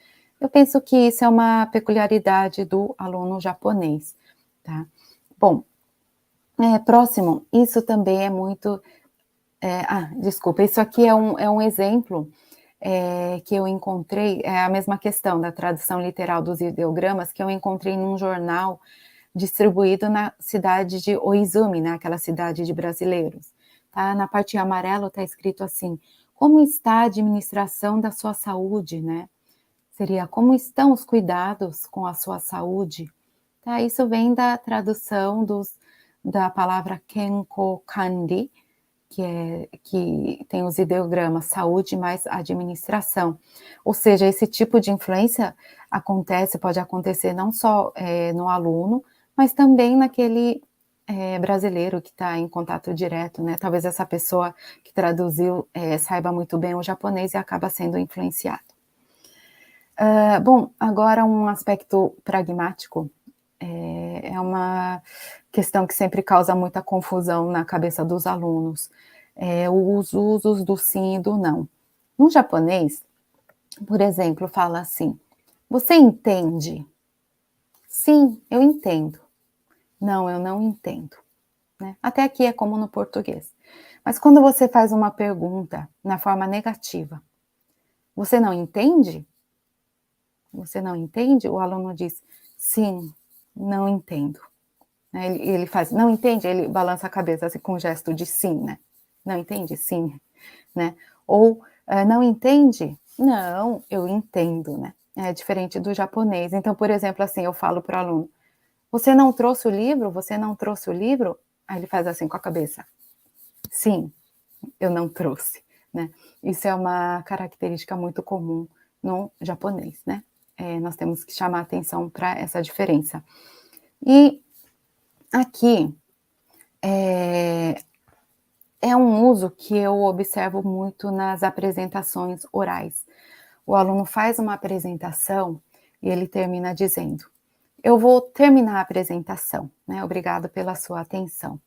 Eu penso que isso é uma peculiaridade do aluno japonês, tá? Bom, próximo, isso também é muito... desculpa, isso aqui é um exemplo que eu encontrei, é a mesma questão da tradução literal dos ideogramas, que eu encontrei num jornal distribuído na cidade de Oizumi, né, aquela cidade de brasileiros. Tá? Na parte amarela está escrito assim: como está a administração da sua saúde, né? Seria como estão os cuidados com a sua saúde. Tá? Isso vem da tradução da palavra Kenko Kandi, que tem os ideogramas saúde mais administração. Ou seja, esse tipo de influência pode acontecer não só no aluno, mas também naquele brasileiro que está em contato direto, né? Talvez essa pessoa que traduziu saiba muito bem o japonês e acaba sendo influenciado. Bom, agora um aspecto pragmático, é uma questão que sempre causa muita confusão na cabeça dos alunos, os usos do sim e do não. No japonês, por exemplo, fala assim: você entende? Sim, eu entendo. Não, eu não entendo. Né? Até aqui é como no português. Mas quando você faz uma pergunta na forma negativa, você não entende? Você não entende? O aluno diz, sim, não entendo. Ele faz, não entende? Ele balança a cabeça assim, com um gesto de sim, né? Não entende? Sim. Né? Ou, não entende? Não, eu entendo, né? É diferente do japonês. Então, por exemplo, assim, eu falo para o aluno, você não trouxe o livro? Você não trouxe o livro? Aí ele faz assim com a cabeça. Sim, eu não trouxe, né? Isso é uma característica muito comum no japonês, né? Nós temos que chamar atenção para essa diferença. E aqui é um uso que eu observo muito nas apresentações orais. O aluno faz uma apresentação e ele termina dizendo, eu vou terminar a apresentação, né? Obrigado pela sua atenção.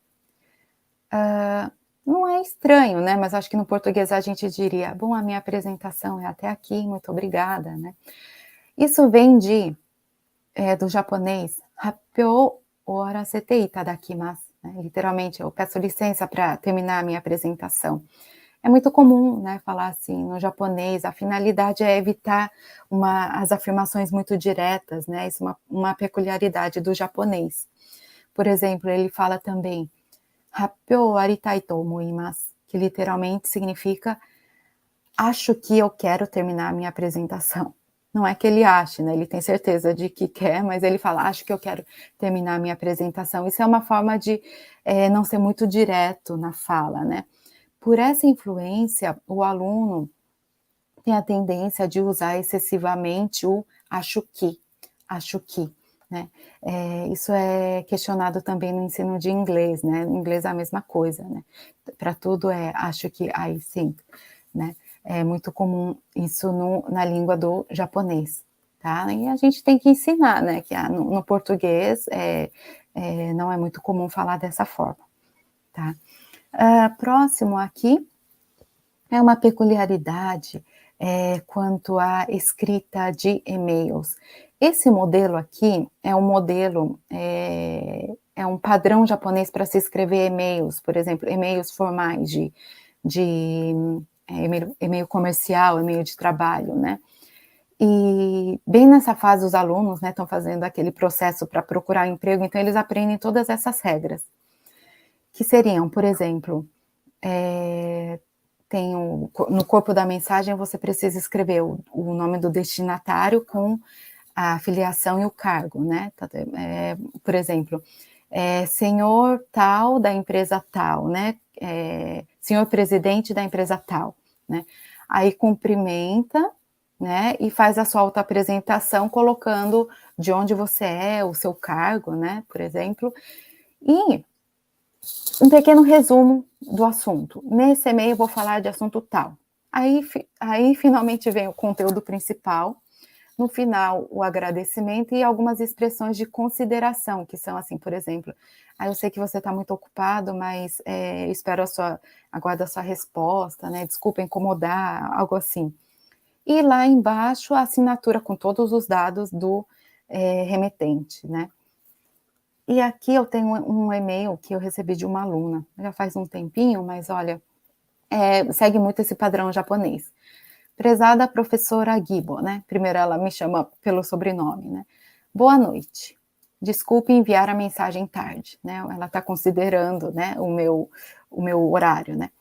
Não é estranho, né? Mas acho que no português a gente diria, bom, a minha apresentação é até aqui, muito obrigada, né? Isso vem do japonês, Happyou o arasete itadakimasu, né? Literalmente, eu peço licença para terminar a minha apresentação. É muito comum, né, falar assim no japonês, a finalidade é evitar as afirmações muito diretas, né? Isso é uma peculiaridade do japonês. Por exemplo, ele fala também, Happyou aritai to omoimasu, que literalmente significa acho que eu quero terminar a minha apresentação. Não é que ele ache, né, ele tem certeza de que quer, mas ele fala: "Acho que eu quero terminar a minha apresentação". Isso é uma forma de, não ser muito direto na fala, né. Por essa influência, o aluno tem a tendência de usar excessivamente o acho que, né. Isso é questionado também no ensino de inglês, né, no inglês é a mesma coisa, né, para tudo é acho que, I think, né. É muito comum isso na língua do japonês, tá. E a gente tem que ensinar, né, que no português, não é muito comum falar dessa forma, tá. Próximo aqui é uma peculiaridade, quanto à escrita de e-mails. Esse modelo aqui é um modelo, é um padrão japonês para se escrever e-mails, por exemplo, e-mails formais e-mail comercial, e-mail de trabalho, né. E bem nessa fase os alunos, né, estão fazendo aquele processo para procurar emprego, então eles aprendem todas essas regras, que seriam, por exemplo, tem no corpo da mensagem você precisa escrever o nome do destinatário com a filiação e o cargo, né, por exemplo, senhor tal da empresa tal, né, senhor presidente da empresa tal, né. Aí cumprimenta, né, e faz a sua autoapresentação colocando de onde você é, o seu cargo, né, por exemplo, e um pequeno resumo do assunto. Nesse e-mail eu vou falar de assunto tal. Aí finalmente vem o conteúdo principal, no final o agradecimento e algumas expressões de consideração, que são assim, por exemplo: "Ah, eu sei que você está muito ocupado, mas, aguardo a sua resposta, né, desculpa incomodar", algo assim. E lá embaixo a assinatura com todos os dados do, remetente, né. E aqui eu tenho um e-mail que eu recebi de uma aluna, já faz um tempinho, mas olha, segue muito esse padrão japonês. "Prezada professora Gibo", né, primeiro ela me chama pelo sobrenome, né. "Boa noite, desculpe enviar a mensagem tarde", né, ela está considerando, né, o meu horário, né.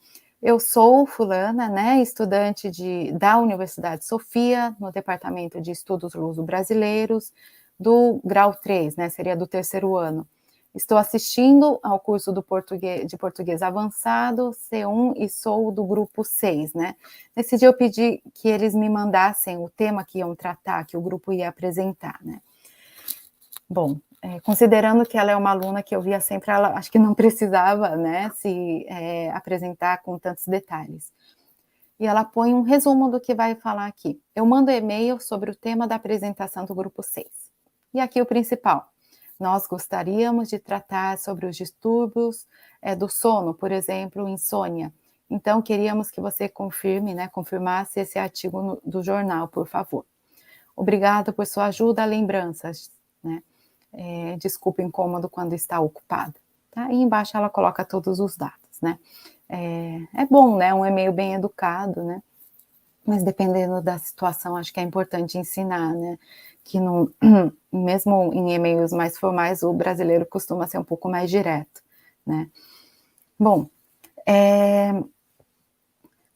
"Eu sou fulana, né, estudante da Universidade Sofia, no departamento de estudos luso-brasileiros, do grau 3, né, seria do terceiro ano. Estou assistindo ao curso de português avançado, C1, e sou do grupo 6, né. Nesse dia eu pedi que eles me mandassem o tema que iam tratar, que o grupo ia apresentar, né. Bom, considerando que ela é uma aluna que eu via sempre, ela acho que não precisava, né, se apresentar com tantos detalhes. E ela põe um resumo do que vai falar aqui. "Eu mando e-mail sobre o tema da apresentação do grupo 6. E aqui o principal: nós gostaríamos de tratar sobre os distúrbios, do sono, por exemplo, insônia. Então queríamos que você confirmasse esse artigo do jornal, por favor. Obrigado por sua ajuda, lembranças, né. Desculpa o incômodo quando está ocupada", tá. E embaixo ela coloca todos os dados, né. É bom, né, um e-mail bem educado, né, mas dependendo da situação, acho que é importante ensinar, né, que não mesmo em e-mails mais formais, o brasileiro costuma ser um pouco mais direto, né. Bom,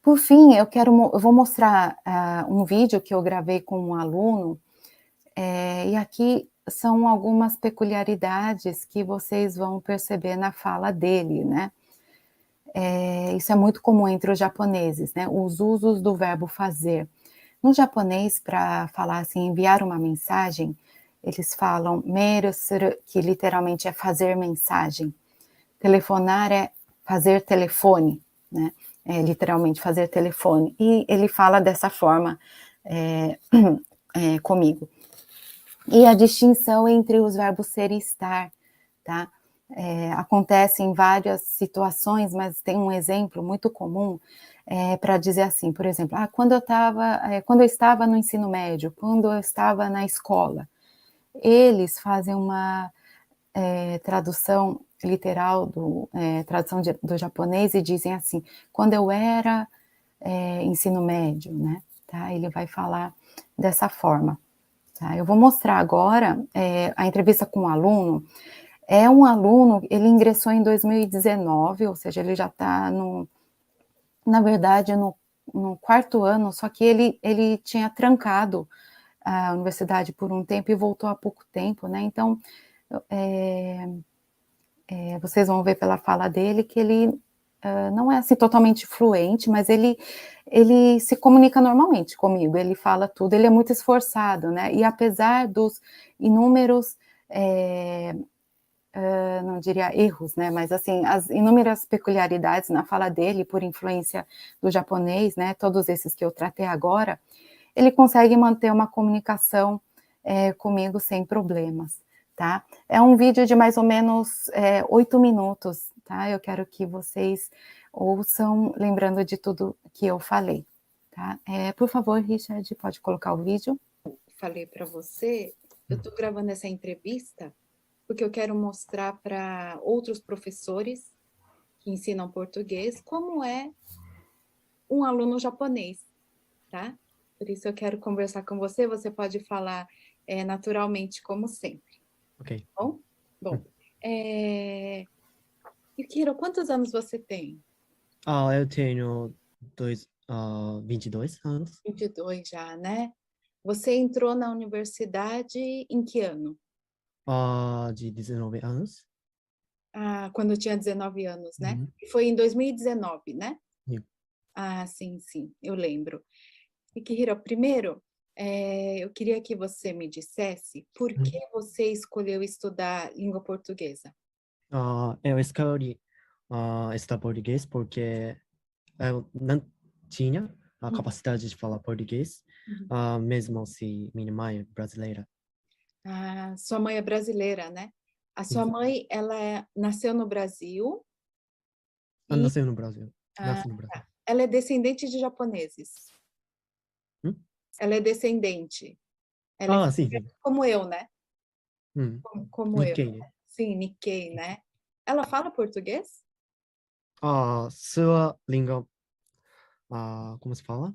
por fim, eu vou mostrar, um vídeo que eu gravei com um aluno, e aqui são algumas peculiaridades que vocês vão perceber na fala dele, né. Isso é muito comum entre os japoneses, né, os usos do verbo fazer. No japonês, para falar assim, enviar uma mensagem, eles falam "meru suru", que literalmente é fazer mensagem. Telefonar é fazer telefone, né, literalmente fazer telefone. E ele fala dessa forma, comigo. E a distinção entre os verbos ser e estar, tá. Acontece em várias situações, mas tem um exemplo muito comum, para dizer assim, por exemplo: quando eu estava no ensino médio, quando eu estava na escola. Eles fazem uma, tradução literal tradução do japonês e dizem assim: "Quando eu era, ensino médio", né, tá. Ele vai falar dessa forma, tá. Eu vou mostrar agora, a entrevista com o aluno. É um aluno, ele ingressou em 2019, ou seja, ele já está na verdade, no quarto ano, só que ele tinha trancado a universidade por um tempo e voltou há pouco tempo, né, então, eh vocês vão ver pela fala dele que ele, não é, assim, totalmente fluente, mas ele se comunica normalmente comigo, ele fala tudo, ele é muito esforçado, né, e apesar dos inúmeros, eh não diria erros, né, mas assim, as inúmeras peculiaridades na fala dele, por influência do japonês, né, todos esses que eu tratei agora, ele consegue manter uma comunicação, comigo sem problemas, tá. É um vídeo de mais ou menos, 8 minutos, tá, eu quero que vocês ouçam lembrando de tudo que eu falei, tá. Por favor, Richard, pode colocar o vídeo. Falei para você, eu estou gravando essa entrevista porque eu quero mostrar para outros professores que ensinam português como é um aluno japonês, tá? Por isso eu quero conversar com você, você pode falar naturalmente, como sempre. Ok. Bom? Bom, Yukiro, quantos anos você tem? Eu tenho 22 anos. 22 já, né? Você entrou na universidade em que ano? De 19 anos. Quando eu tinha 19 anos, né? Uhum. Foi em 2019, né? Sim. Sim, sim, eu lembro. Ikihiro, primeiro, eu queria que você me dissesse por que você escolheu estudar língua portuguesa. Eu escolhi estudar português porque eu não tinha a capacidade de falar português, mesmo se minha mãe é brasileira. Sua mãe é brasileira, né? A sua Sim. mãe, ela nasceu no Brasil Eu e nasci no Brasil. Nasci no Brasil. ela é descendente de japoneses. Hum? Ela é descendente. Ela é Sim, sim. como eu, né? Hum. Como eu. Nikkei, né? Sim, Nikkei, né? Ela fala português? Sua língua, como se fala?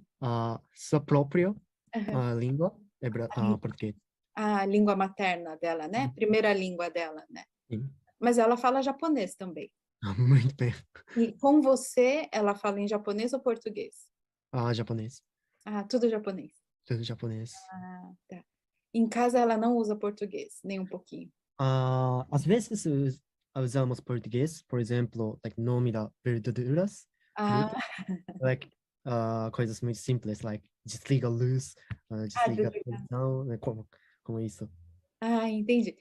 Sua própria língua é português. A língua materna dela, né? Primeira língua dela, né? Sim. Mas ela fala japonês também. Muito bem. E com você, ela fala em japonês ou português? Japonês. Tudo japonês. Tudo japonês. Tá. Em casa ela não usa português, nem um pouquinho. Às vezes usamos português, por exemplo, like nome da verduras, fruta, like coisas muito simples, like desliga a luz, desliga a Desliga. televisão, né, como isso. Entendi.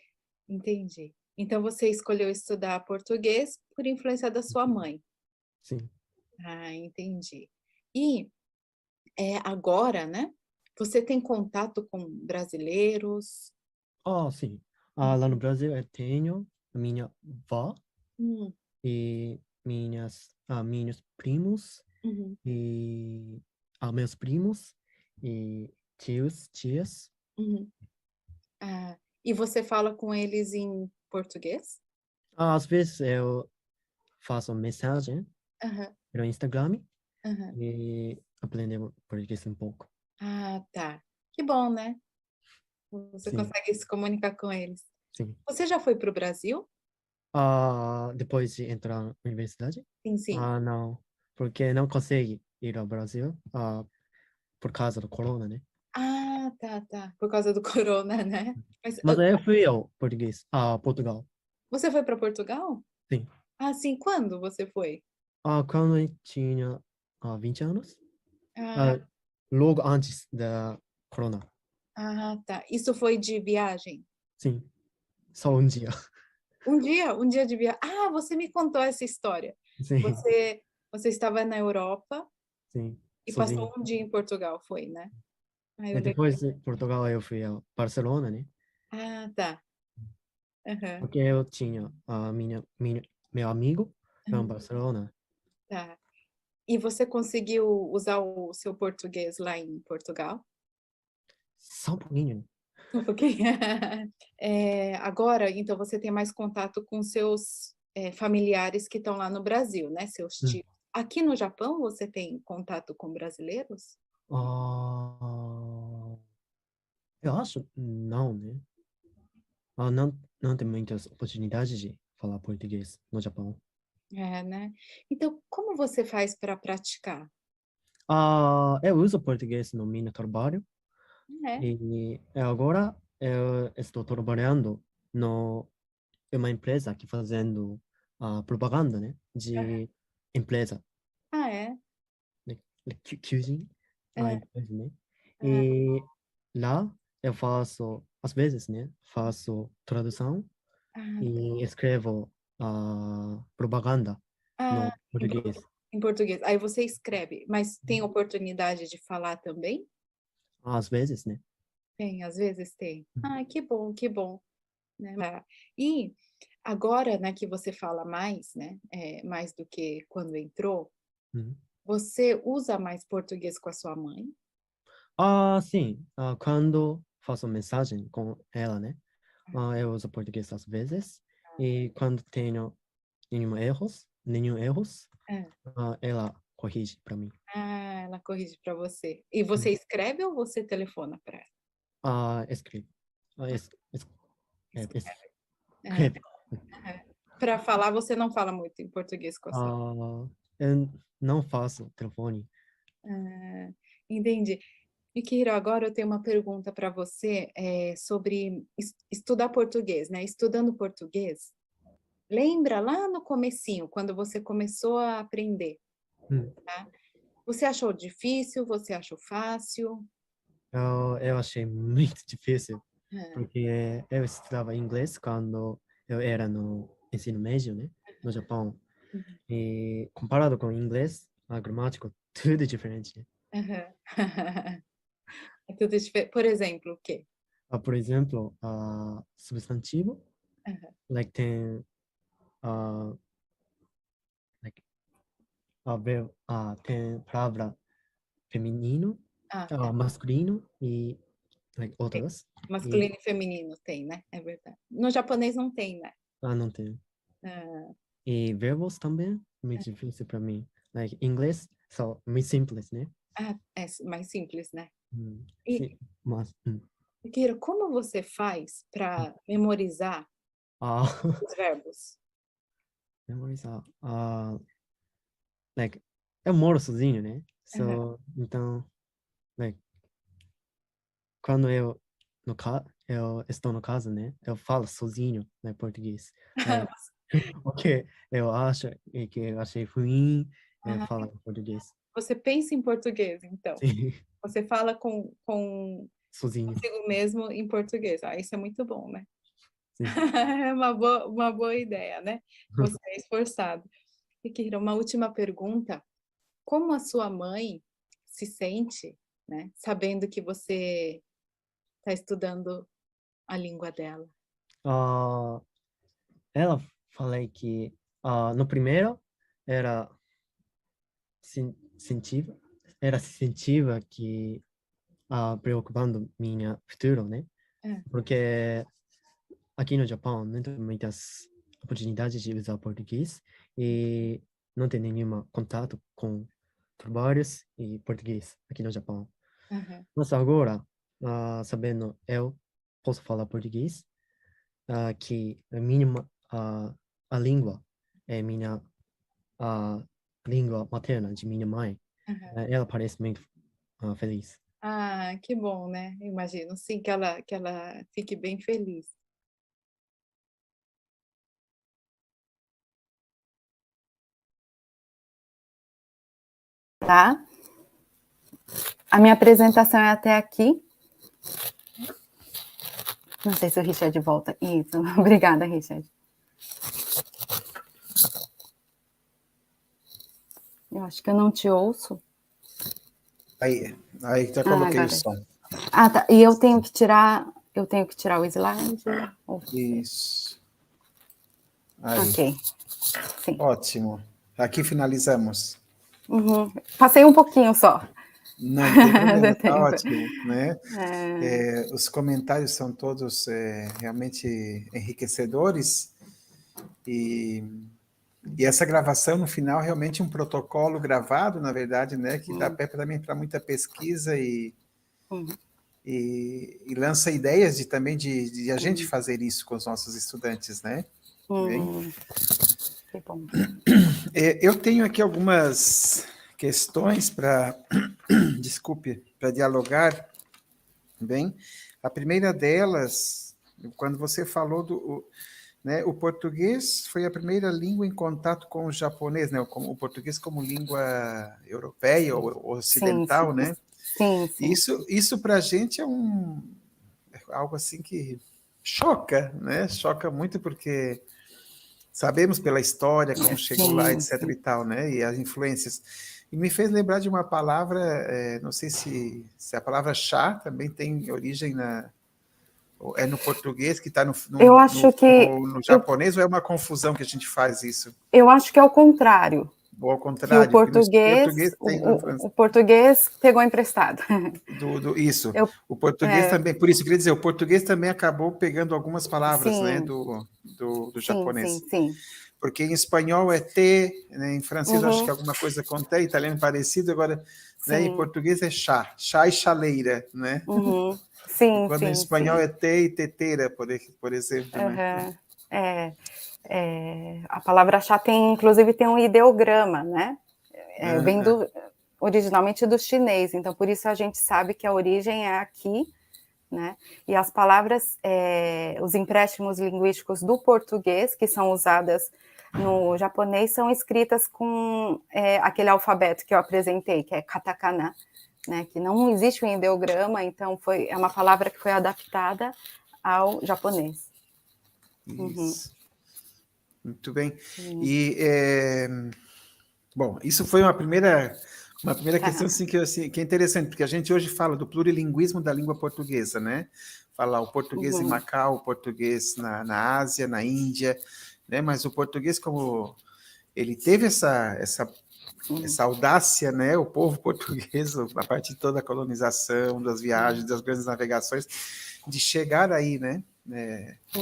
Entendi. Então você escolheu estudar português por influência da sua mãe. Sim. Entendi. E agora, né? Você tem contato com brasileiros? Sim. Lá no Brasil eu tenho a minha avó Hum, e meus primos uhum, e meus primos e tios, tias. uhum. E você fala com eles em português? Às vezes eu faço mensagem Aham, no Instagram aham. e aprendo português um pouco. Tá. Que bom, né? Você Sim, consegue se comunicar com eles. sim. Você já foi para o Brasil? Depois de entrar na universidade? Sim, sim. Não, porque não consegui ir ao Brasil por causa do corona, né? Tá, tá. Por causa do corona, né? Mas Mas aí eu fui ao Portugal. você foi para Portugal? Sim. Sim. Quando você foi? Quando eu tinha 20 anos, Ah, ah, logo antes da corona. tá. Isso foi de viagem? Sim, só um dia. Um dia de viagem. Você me contou essa história. Sim, Você estava na Europa sim, e passou sozinho. um dia em Portugal, foi, né? Eu E lembro. depois de Portugal eu fui a Barcelona, né? Tá. Aham, Porque eu tinha meu amigo em aham, Barcelona. tá. E você conseguiu usar o seu português lá em Portugal? Só um pouquinho. Um pouquinho. Agora, então, você tem mais contato com seus familiares que estão lá no Brasil, né? Seus Hum. tios. Aqui no Japão, você tem contato com brasileiros? Ah, eu acho não, né? Não, não tem muitas oportunidades de falar português no Japão. É, né? Então, como você faz para praticar? Eu uso português no meu trabalho É. e agora eu estou trabalhando em uma empresa que fazendo propaganda, né, de empresa, É? Kyujin, a É. empresa, né? É. E lá eu faço, às vezes, né, faço tradução Ah, e escrevo propaganda ah, no português. em português. Aí você escreve, mas tem oportunidade de falar também? Às vezes, né? Tem, às vezes tem. Ah, que bom, né? E agora, né, que você fala mais, né, mais do que quando entrou, Uhum. você usa mais português com a sua mãe? Sim. Quando faço mensagem com ela, né? Eu uso português às vezes. E quando tenho nenhum erros, É. ela corrige para mim. Ah, ela corrige para você. E você escreve ou você telefona para ela? Escreve. É. Escreve. Para falar, você não fala muito em português com a sua. Eu não faço telefone. Ah, entendi. Mikihiro, agora eu tenho uma pergunta para você sobre estudar português, né? Estudando português, lembra lá no comecinho, quando você começou a aprender, Hum. tá? Você achou difícil? Você achou fácil? Eu achei muito difícil, Ah, porque eu estudava inglês quando eu era no ensino médio, né? No Japão. uhum, E comparado com o inglês, a gramática, tudo diferente, né? aham. É tudo por exemplo, o quê? Por exemplo, substantivo, Aham. like tem, uh, like, tem palavra feminino, Ah, masculino e like, outras. E masculino e feminino tem, né? É verdade. No japonês não tem, né? não tem. Ah, E verbos também, muito difícil para mim. Like, inglês, só muito simples, né? é mais simples, né? E, Sim, mas Kira, como você faz para memorizar ah, os verbos? memorizar. Like, eu moro sozinho, né? Aham. Então, like, quando eu estou no casa, né? Eu falo sozinho, né, português. Like, o que eu acho e que eu achei ruim, eu Ah, falo em português. você pensa em português, então. Sim, Você fala com sozinho. consigo mesmo em português. Ah, isso é muito bom, né? Sim. É uma boa ideia, né? Você é esforçado. E Kira, uma última pergunta. Como a sua mãe se sente, né, sabendo que você está estudando a língua dela? Ah, ela falei que no primeiro era sentiva, sentiva que preocupando minha futuro, né? É. Porque aqui no Japão não tem muitas oportunidades de usar português e não tem nenhum contato com trabalhos e português aqui no Japão. Aham. Mas agora, sabendo eu posso falar português, que a língua é minha língua materna de minha mãe, Aham. ela parece muito feliz. Ah, que bom, né? Imagino, sim, que ela fique bem feliz. Tá? A minha apresentação é até aqui. Não sei se o Richard volta. Isso, obrigada, Richard. Eu acho que eu não te ouço. Aí já coloquei o agora. som. Ah, tá. E eu tenho que tirar o slide? Isso. Aí. Ok. Sim. Ótimo. Aqui finalizamos. Uhum. Passei um pouquinho só. Não tem problema, Deu está tempo. ótimo, né? Os comentários são todos realmente enriquecedores e essa gravação no final realmente um protocolo gravado, na verdade, né? Que dá pé também para muita pesquisa e e lança ideias também de a gente fazer isso com os nossos estudantes, né? Bem, que bom. eu tenho aqui algumas questões para, desculpe, para dialogar, bem. A primeira delas, quando você falou né, o português foi a primeira língua em contato com o japonês, né? O português como língua europeia ou ocidental, né? Sim. Isso para a gente é algo assim que choca, né? Choca muito porque sabemos pela história como chegou lá, etc. e tal, né? E as influências. E me fez lembrar de uma palavra, não sei se a palavra chá também tem origem no português, que está no japonês, ou é uma confusão que a gente faz isso? Eu acho que é o contrário. Ou ao contrário, que o português pegou emprestado. Isso. O português também, por isso eu queria dizer, o português também acabou pegando algumas palavras, né, do japonês. Sim. Porque em espanhol é T, né, em francês acho que é alguma coisa com T, italiano parecido, agora, né, em português é chá e chaleira, né? Sim, quando em espanhol é T e teteira, por exemplo, né? A palavra chá inclusive tem um ideograma, né? Vem originalmente do chinês, então por isso a gente sabe que a origem é aqui, né? E as palavras, os empréstimos linguísticos do português, que são usadas no japonês, são escritas com aquele alfabeto que eu apresentei, que é katakana, né? Que não existe um ideograma, então é uma palavra que foi adaptada ao japonês. Isso. Muito bem. E, bom, isso foi uma primeira questão assim, que é interessante, porque a gente hoje fala do plurilinguismo da língua portuguesa, né? Fala o português em Macau, o português na Ásia, na Índia, né? Mas o português, como ele teve essa audácia, né? O povo português, a partir de toda a colonização, das viagens, das grandes navegações, de chegar aí, né?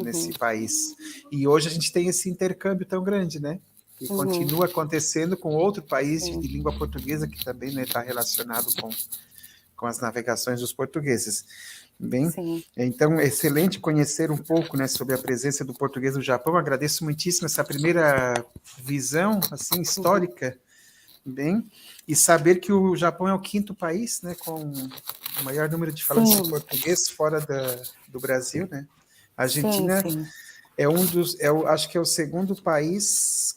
Nesse país. E hoje a gente tem esse intercâmbio tão grande, né? Que continua acontecendo com outro país de língua portuguesa que também está relacionado com as navegações dos portugueses. Bem, então, excelente conhecer um pouco, né, sobre a presença do português no Japão. Agradeço muitíssimo essa primeira visão assim histórica, bem, e saber que o Japão é o 5º país, né, com o maior número de falantes de português fora do Brasil, né? A Argentina acho que é o 2º país,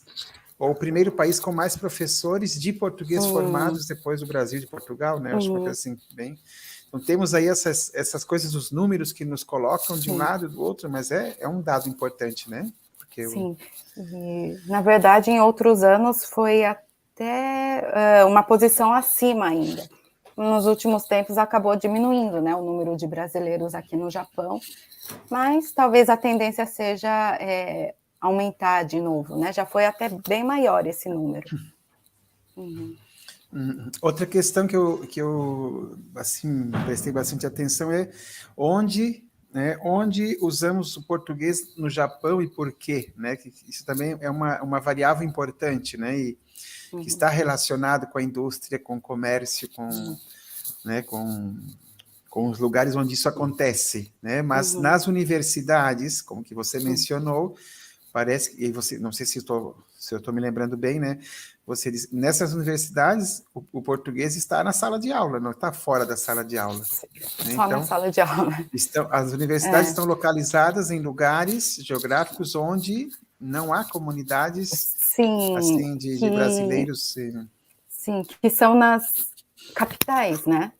ou o primeiro país com mais professores de português formados depois do Brasil e de Portugal, né? Acho que assim, bem. Então temos aí essas coisas, os números que nos colocam de um lado e do outro, mas é um dado importante, né? Porque e, na verdade, em outros anos foi até uma posição acima ainda. Nos últimos tempos acabou diminuindo, né, o número de brasileiros aqui no Japão, mas talvez a tendência seja aumentar de novo, né? Já foi até bem maior esse número. Outra questão que eu assim, prestei bastante atenção é onde usamos o português no Japão e por quê, né? Que isso também é uma variável importante, né? E que está relacionado com a indústria, com o comércio, com os lugares onde isso acontece, né? Mas nas universidades, como que você mencionou, parece que, não sei se eu estou me lembrando bem, né? Você diz, nessas universidades, o português está na sala de aula, não está fora da sala de aula. Só então, na sala de aula. As universidades estão localizadas em lugares geográficos onde não há comunidades assim, de brasileiros. Sim, que são nas capitais, né?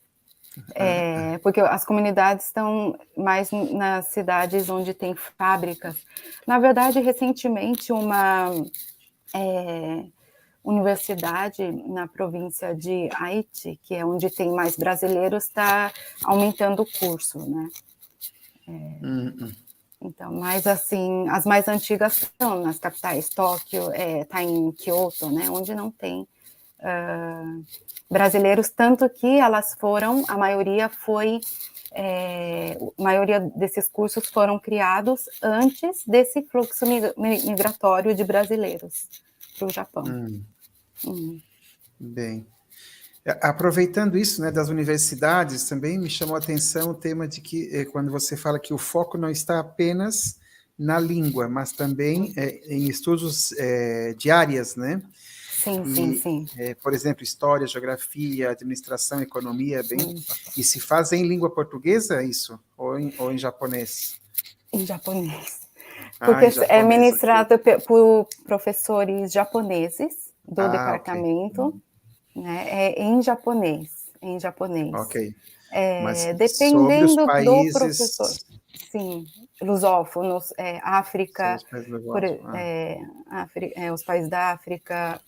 Porque as comunidades estão mais nas cidades onde tem fábricas. Na verdade, recentemente, uma universidade na província de Haiti, que é onde tem mais brasileiros, está aumentando o curso, né? Então, mas assim, as mais antigas estão nas capitais, Tóquio, está em Kyoto, né? Onde não tem brasileiros, tanto que elas foram, a maioria desses cursos foram criados antes desse fluxo migratório de brasileiros para o Japão. Bem, Aproveitando isso, né, das universidades, também me chamou a atenção o tema de que, quando você fala que o foco não está apenas na língua, mas também em estudos de áreas, né? Sim. Por exemplo, história, geografia, administração, economia, e se faz em língua portuguesa isso? Ou em japonês? Em japonês. Porque em japonês, é ministrado por professores japoneses do departamento, okay. Né? É em japonês. Ok. Mas Dependendo sobre os países... do professor. Sim, lusófonos, África, os países da África,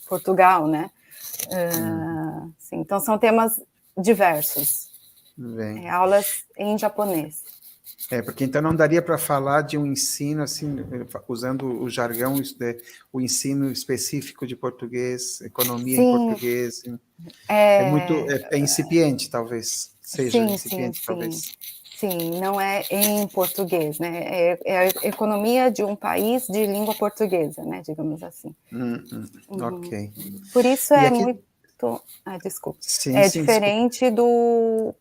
Portugal, né? Sim, então são temas diversos. Aulas em japonês. Porque então não daria para falar de um ensino, assim, usando o jargão, o ensino específico de português, economia em português. É incipiente, talvez. Seja incipiente, talvez. Sim, não é em português, né? É a economia de um país de língua portuguesa, né? Digamos assim. Ok. Por isso muito... desculpa. Diferente do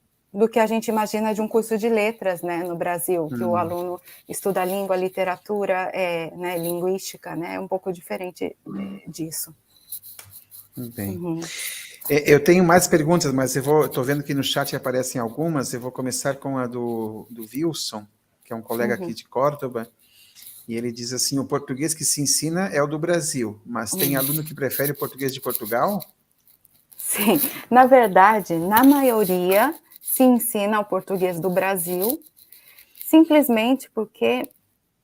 que a gente imagina de um curso de letras, né, no Brasil, que o aluno estuda língua, literatura, né, linguística, né, é um pouco diferente disso. Bem. Eu tenho mais perguntas, mas estou vendo que no chat aparecem algumas, eu vou começar com a do Wilson, que é um colega aqui de Córdoba, e ele diz assim, o português que se ensina é o do Brasil, mas tem aluno que prefere o português de Portugal? Sim, na verdade, na maioria... se ensina o português do Brasil, simplesmente porque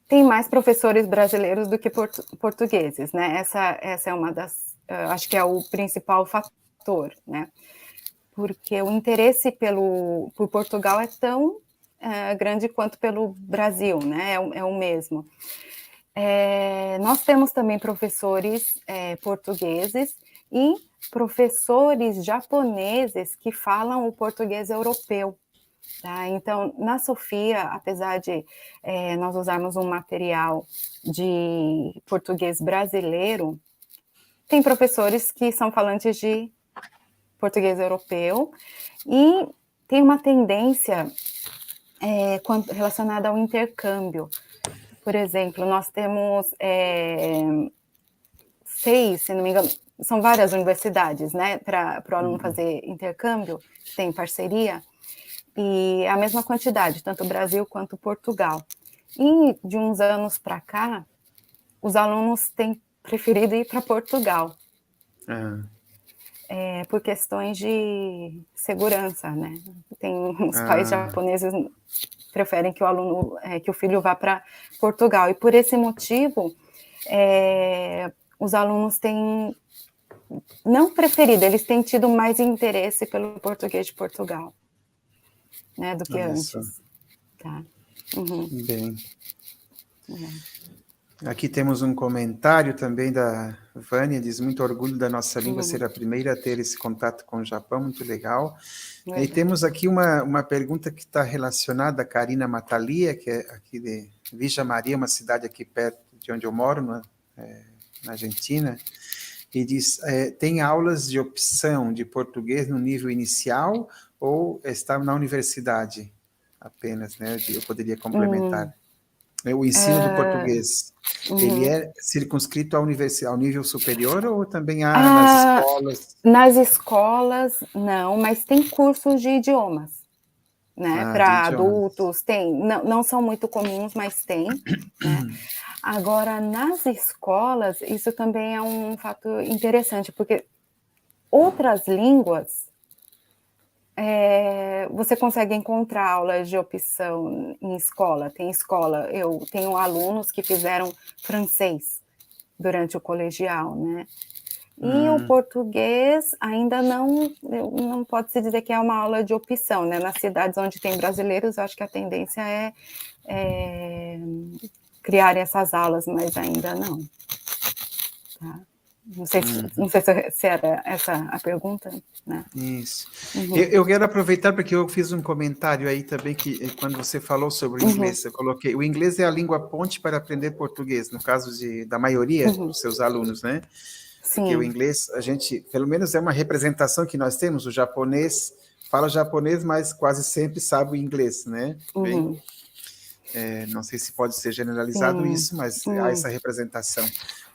tem mais professores brasileiros do que portugueses, né? Essa é uma das, acho que é o principal fator, né? Porque o interesse por Portugal é tão grande quanto pelo Brasil, né? É o mesmo. Nós temos também professores portugueses e professores japoneses que falam o português europeu. Tá? Então, na Sofia, apesar de nós usarmos um material de português brasileiro, tem professores que são falantes de português europeu e tem uma tendência relacionada ao intercâmbio. Por exemplo, nós temos 6, se não me engano, são várias universidades, né, para o aluno fazer intercâmbio, tem parceria, e a mesma quantidade, tanto Brasil quanto Portugal. E de uns anos para cá, os alunos têm preferido ir para Portugal, por questões de segurança, né? Tem os pais japoneses preferem que o aluno, que o filho vá para Portugal, e por esse motivo, os alunos têm não preferido, eles têm tido mais interesse pelo português de Portugal, né, do que antes. Tá. Bem. Aqui temos um comentário também da Vânia, diz muito orgulho da nossa língua ser a primeira a ter esse contato com o Japão, muito legal. E temos aqui uma pergunta que está relacionada a Karina Matalia, que é aqui de Villa Maria, uma cidade aqui perto de onde eu moro, na Argentina, e diz, tem aulas de opção de português no nível inicial ou está na universidade apenas, né? Eu poderia complementar. O ensino do português, ele é circunscrito ao nível superior ou também há nas escolas? Nas escolas, não, mas tem cursos de idiomas, né? Para adultos, tem. Não são muito comuns, mas tem, né? Agora, nas escolas, isso também é um fato interessante, porque outras línguas, você consegue encontrar aulas de opção em escola. Eu tenho alunos que fizeram francês durante o colegial, né? E o português ainda não pode se dizer que é uma aula de opção, né? Nas cidades onde tem brasileiros, eu acho que a tendência é criar essas aulas, mas ainda não. Tá? Não sei se era essa a pergunta, né? Isso. Eu quero aproveitar porque eu fiz um comentário aí também que quando você falou sobre o inglês, eu coloquei, o inglês é a língua ponte para aprender português, no caso da maioria dos seus alunos, né? Porque o Sim, inglês, a gente, pelo menos é uma representação que nós temos, o japonês fala japonês, mas quase sempre sabe o inglês, né? Bem, uhum, não sei se pode ser generalizado sim, isso, mas há essa representação.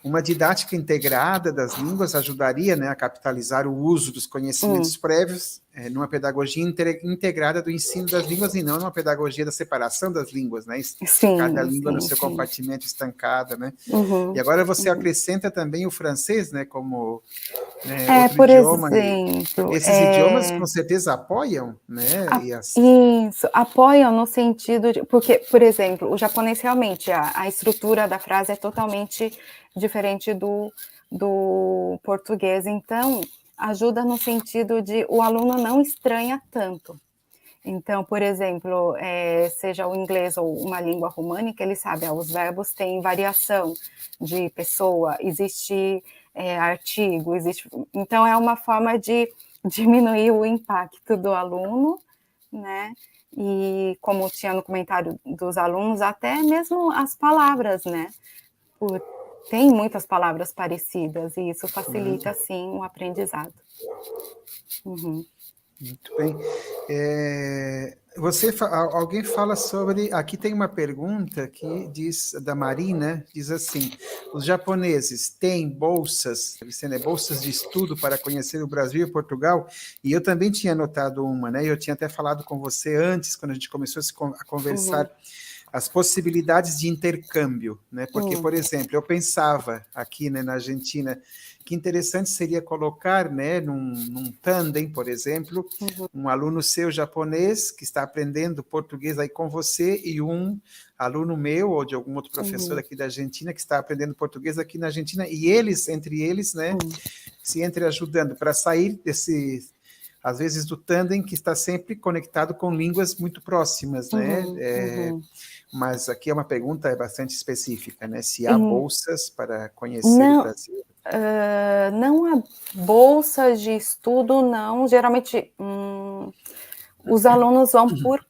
Uma didática integrada das línguas ajudaria, né, a capitalizar o uso dos conhecimentos prévios numa pedagogia integrada do ensino das línguas e não numa pedagogia da separação das línguas, né? Cada sim, língua no sim, seu sim. compartimento estancada, né? E Uhum, agora você uhum. acrescenta também o francês, né, como outro Por idioma. exemplo, Esses idiomas com certeza apoiam, né? isso, apoiam no sentido de, porque, por exemplo, o japonês realmente, a estrutura da frase é totalmente diferente do português, então ajuda no sentido de o aluno não estranha tanto. Então, por exemplo, seja o inglês ou uma língua românica, ele sabe, os verbos têm variação de pessoa, existe artigo, existe. Então, é uma forma de diminuir o impacto do aluno, né? E como tinha no comentário dos alunos, até mesmo as palavras, né? Tem muitas palavras parecidas e isso facilita, sim, o aprendizado. Uhum. Muito bem. Alguém fala sobre. Aqui tem uma pergunta que diz da Marina, diz assim: os japoneses têm bolsas, bolsas de estudo para conhecer o Brasil e Portugal? E eu também tinha notado uma, né? Eu tinha até falado com você antes, quando a gente começou a conversar. As possibilidades de intercâmbio, né? Porque, por exemplo, eu pensava aqui, né, na Argentina, que interessante seria colocar, né, num tandem, por exemplo, um aluno seu japonês que está aprendendo português aí com você e um aluno meu ou de algum outro professor aqui da Argentina que está aprendendo português aqui na Argentina e eles, entre eles, né, se entreajudando para sair desse, às vezes, do tandem que está sempre conectado com línguas muito próximas, né? Mas aqui é uma pergunta bastante específica, né? Se há bolsas para conhecer o Brasil. Não há bolsa de estudo, não. Geralmente, os alunos vão por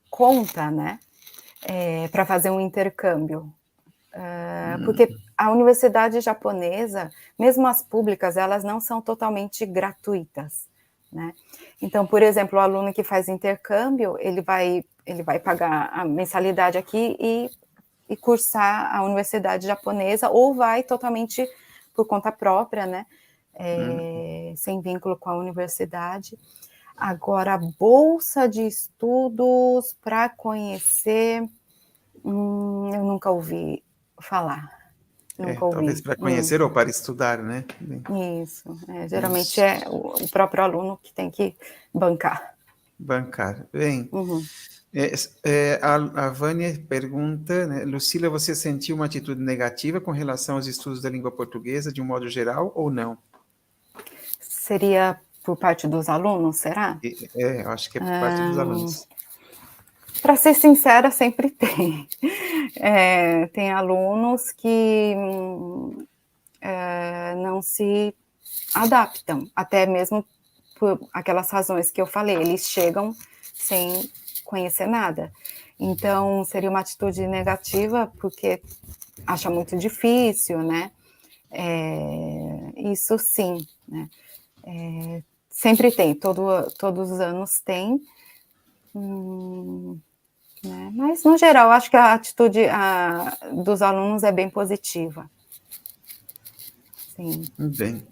conta, né? Para fazer um intercâmbio. Porque a universidade japonesa, mesmo as públicas, elas não são totalmente gratuitas, né? Então, por exemplo, o aluno que faz intercâmbio, ele vai pagar a mensalidade aqui e cursar a universidade japonesa, ou vai totalmente por conta própria, né? Sem vínculo com a universidade. Agora, a bolsa de estudos para conhecer, eu nunca ouvi falar. Nunca Talvez ouvi. para conhecer ou para estudar, né? Isso. Geralmente é o próprio aluno que tem que bancar. Bancar. Bem, a Vânia pergunta, né, Lucila, você sentiu uma atitude negativa com relação aos estudos da língua portuguesa de um modo geral ou não? Seria por parte dos alunos, será? Eu acho que é por parte dos alunos. Para ser sincera, sempre tem. Tem alunos que não se adaptam, até mesmo por aquelas razões que eu falei, eles chegam sem conhecer nada. Então, seria uma atitude negativa, porque acha muito difícil, né? Isso sim, né? Sempre tem, todos os anos tem, né? Mas, no geral, acho que a atitude dos alunos é bem positiva. Sim. Bem.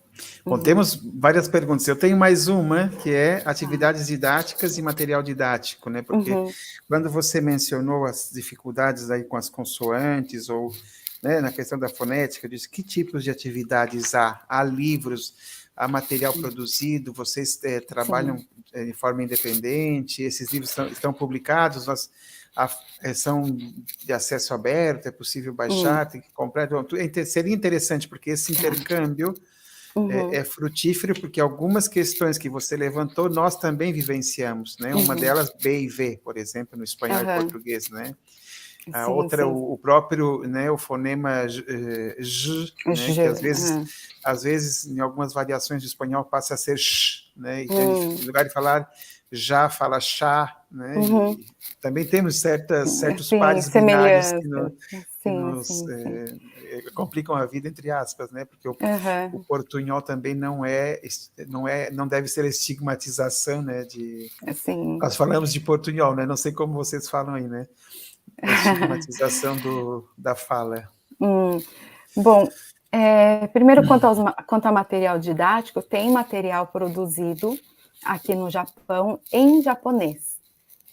Bom, temos várias perguntas. Eu tenho mais uma, que é atividades didáticas e material didático, né? Porque quando você mencionou as dificuldades aí com as consoantes ou, né, na questão da fonética, eu disse que tipos de atividades há? Há livros, há material produzido, vocês trabalham de forma independente, esses livros estão publicados, são de acesso aberto, é possível baixar, tem que comprar. Então, seria interessante, porque esse intercâmbio é frutífero, porque algumas questões que você levantou, nós também vivenciamos, né? Uma delas, B e V, por exemplo, no espanhol e português, né? A outra, o próprio, né, o fonema J, né, que às vezes, em algumas variações do espanhol, passa a ser X, né? Então, em lugar de falar já fala chá, né? Uhum. E também temos certos Sim, pares binários que, semelhanças. que Sim, nos sim, sim. complicam a vida, entre aspas, né? Porque o Aham, portunhol também não deve ser estigmatização, né? sim. Nós falamos de portunhol, né? Não sei como vocês falam aí, né? A estigmatização da fala. Bom, primeiro quanto ao material didático, tem material produzido aqui no Japão em japonês.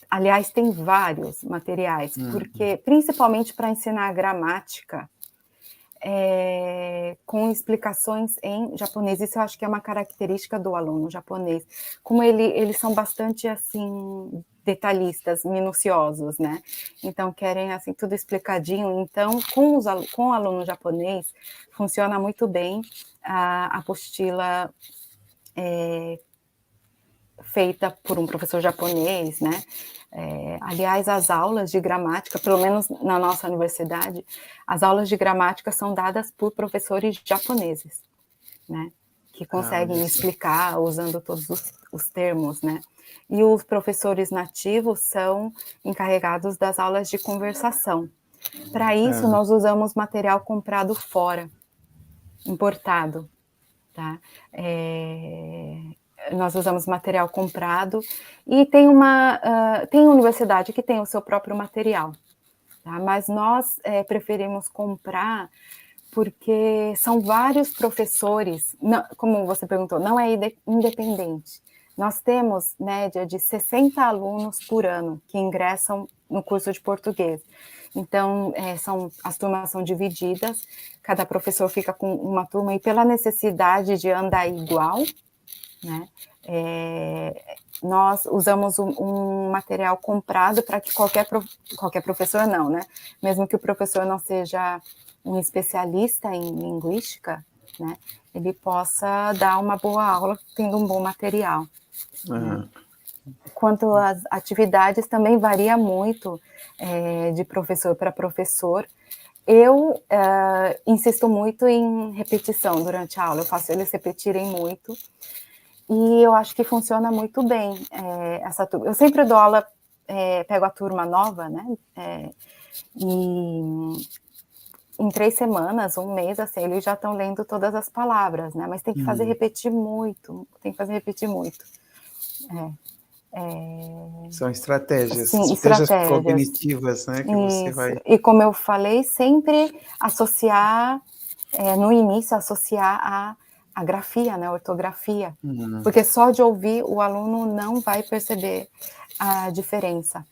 Aliás, tem vários materiais, porque principalmente para ensinar gramática, com explicações em japonês. Isso eu acho que é uma característica do aluno japonês. Como eles são bastante, assim, detalhistas, minuciosos, né? Então, querem, assim, tudo explicadinho. Então, com o aluno japonês, funciona muito bem a apostila feita por um professor japonês, né? Aliás, as aulas de gramática, pelo menos na nossa universidade, as aulas de gramática são dadas por professores japoneses, né? Que conseguem explicar usando todos os termos, né? E os professores nativos são encarregados das aulas de conversação. Para isso, nós usamos material comprado fora, importado, tá? Nós usamos material comprado e tem universidade que tem o seu próprio material, tá? Mas nós preferimos comprar porque são vários professores, não, como você perguntou, não é independente. Nós temos média de 60 alunos por ano que ingressam no curso de português. Então, as turmas são divididas, cada professor fica com uma turma, e pela necessidade de andar igual, né, nós usamos um material comprado para que qualquer professor não, né? Mesmo que o professor não seja um especialista em linguística, né, ele possa dar uma boa aula tendo um bom material. Né? Quanto às atividades, também varia muito de professor para professor. Eu insisto muito em repetição durante a aula, eu faço eles repetirem muito, e eu acho que funciona muito bem essa turma. Eu sempre dou aula, pego a turma nova, né, e em 3 semanas, um mês, assim, eles já estão lendo todas as palavras, né, mas tem que fazer repetir muito, São estratégias, Sim, estratégias estratégias. Cognitivas, né, que você vai... E como eu falei, sempre associar, no início, associar a grafia, né, a ortografia, porque só de ouvir o aluno não vai perceber a diferença,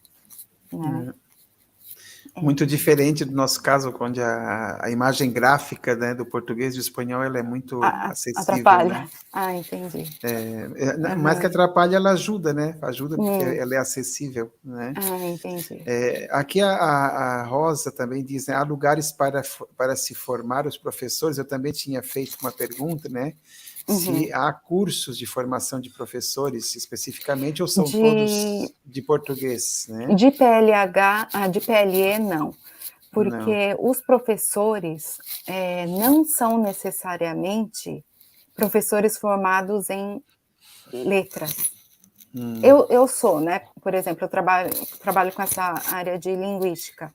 né. Muito diferente do nosso caso, onde a imagem gráfica, né, do português e do espanhol, ela é muito acessível. Atrapalha. Né? Entendi. Mais que atrapalha, ela ajuda, né? Ajuda porque ela é acessível, né? Entendi. Aqui a Rosa também diz, né, há lugares para se formar os professores. Eu também tinha feito uma pergunta, né? Se há cursos de formação de professores especificamente ou são todos de português, né? De PLH, de PLE, não. Porque os professores não são necessariamente professores formados em letras. Eu sou, né? Por exemplo, eu trabalho com essa área de linguística,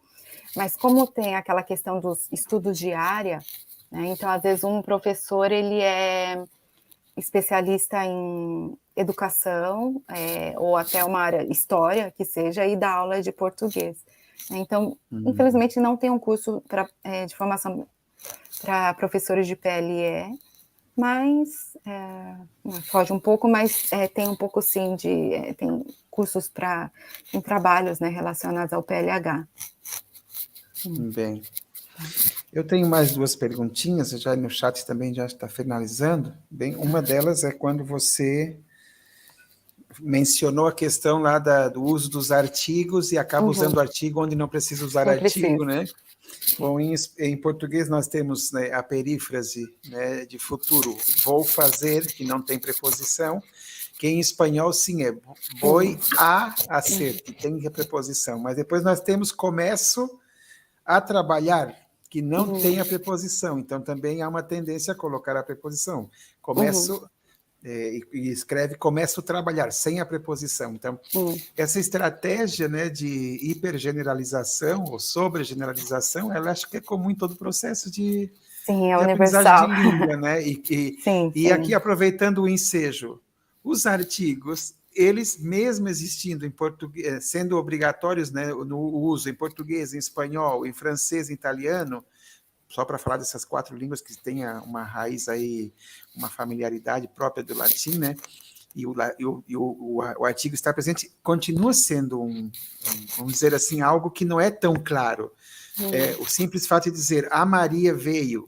mas como tem aquela questão dos estudos de área, né, então, às vezes, um professor, ele é especialista em educação, ou até uma área, história, que seja, e dá aula de português. Então, infelizmente, não tem um curso de formação para professores de PLE, mas foge um pouco, mas tem um pouco, sim, tem cursos em trabalhos, né, relacionados ao PLH. Bem, eu tenho mais 2 perguntinhas, já no chat também já está finalizando. Bem, uma delas é quando você mencionou a questão lá do uso dos artigos e acaba usando artigo onde não precisa usar artigo, né? Bom, em português nós temos, né, a perífrase, né, de futuro, vou fazer, que não tem preposição, que em espanhol, sim, é voy a hacer, que tem a preposição, mas depois nós temos começo a trabalhar, que não tem a preposição, então também há uma tendência a colocar a preposição. Começo e escreve começo a trabalhar, sem a preposição. Então, essa estratégia, né, de hipergeneralização ou sobregeneralização, ela acho que é comum em todo o processo de universal. Aprendizagem de língua, né? Sim, e aqui, aproveitando o ensejo, os artigos, eles mesmo existindo em português, sendo obrigatórios, né, no uso em português, em espanhol, em francês, em italiano, só para falar dessas 4 línguas que têm uma raiz aí, uma familiaridade própria do latim, né? E o artigo estar presente continua sendo vamos dizer assim, algo que não é tão claro. O simples fato de dizer a Maria veio,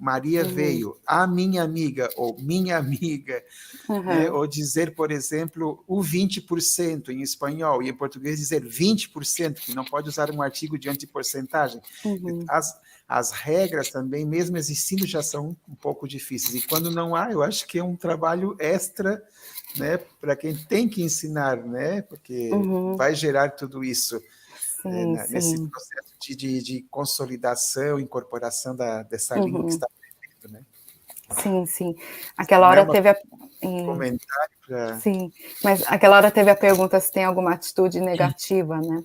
a minha amiga, ou minha amiga, né? Ou dizer, por exemplo, o 20% em espanhol, e em português dizer 20%, que não pode usar um artigo diante de porcentagem. As regras também, mesmo existindo, já são um pouco difíceis. E quando não há, eu acho que é um trabalho extra, né, para quem tem que ensinar, né, porque vai gerar tudo isso. Nesse processo de consolidação, incorporação dessa língua que está presente, né? Sim. Aquela hora teve comentário pra... Sim, mas aquela hora teve a pergunta se tem alguma atitude negativa, né?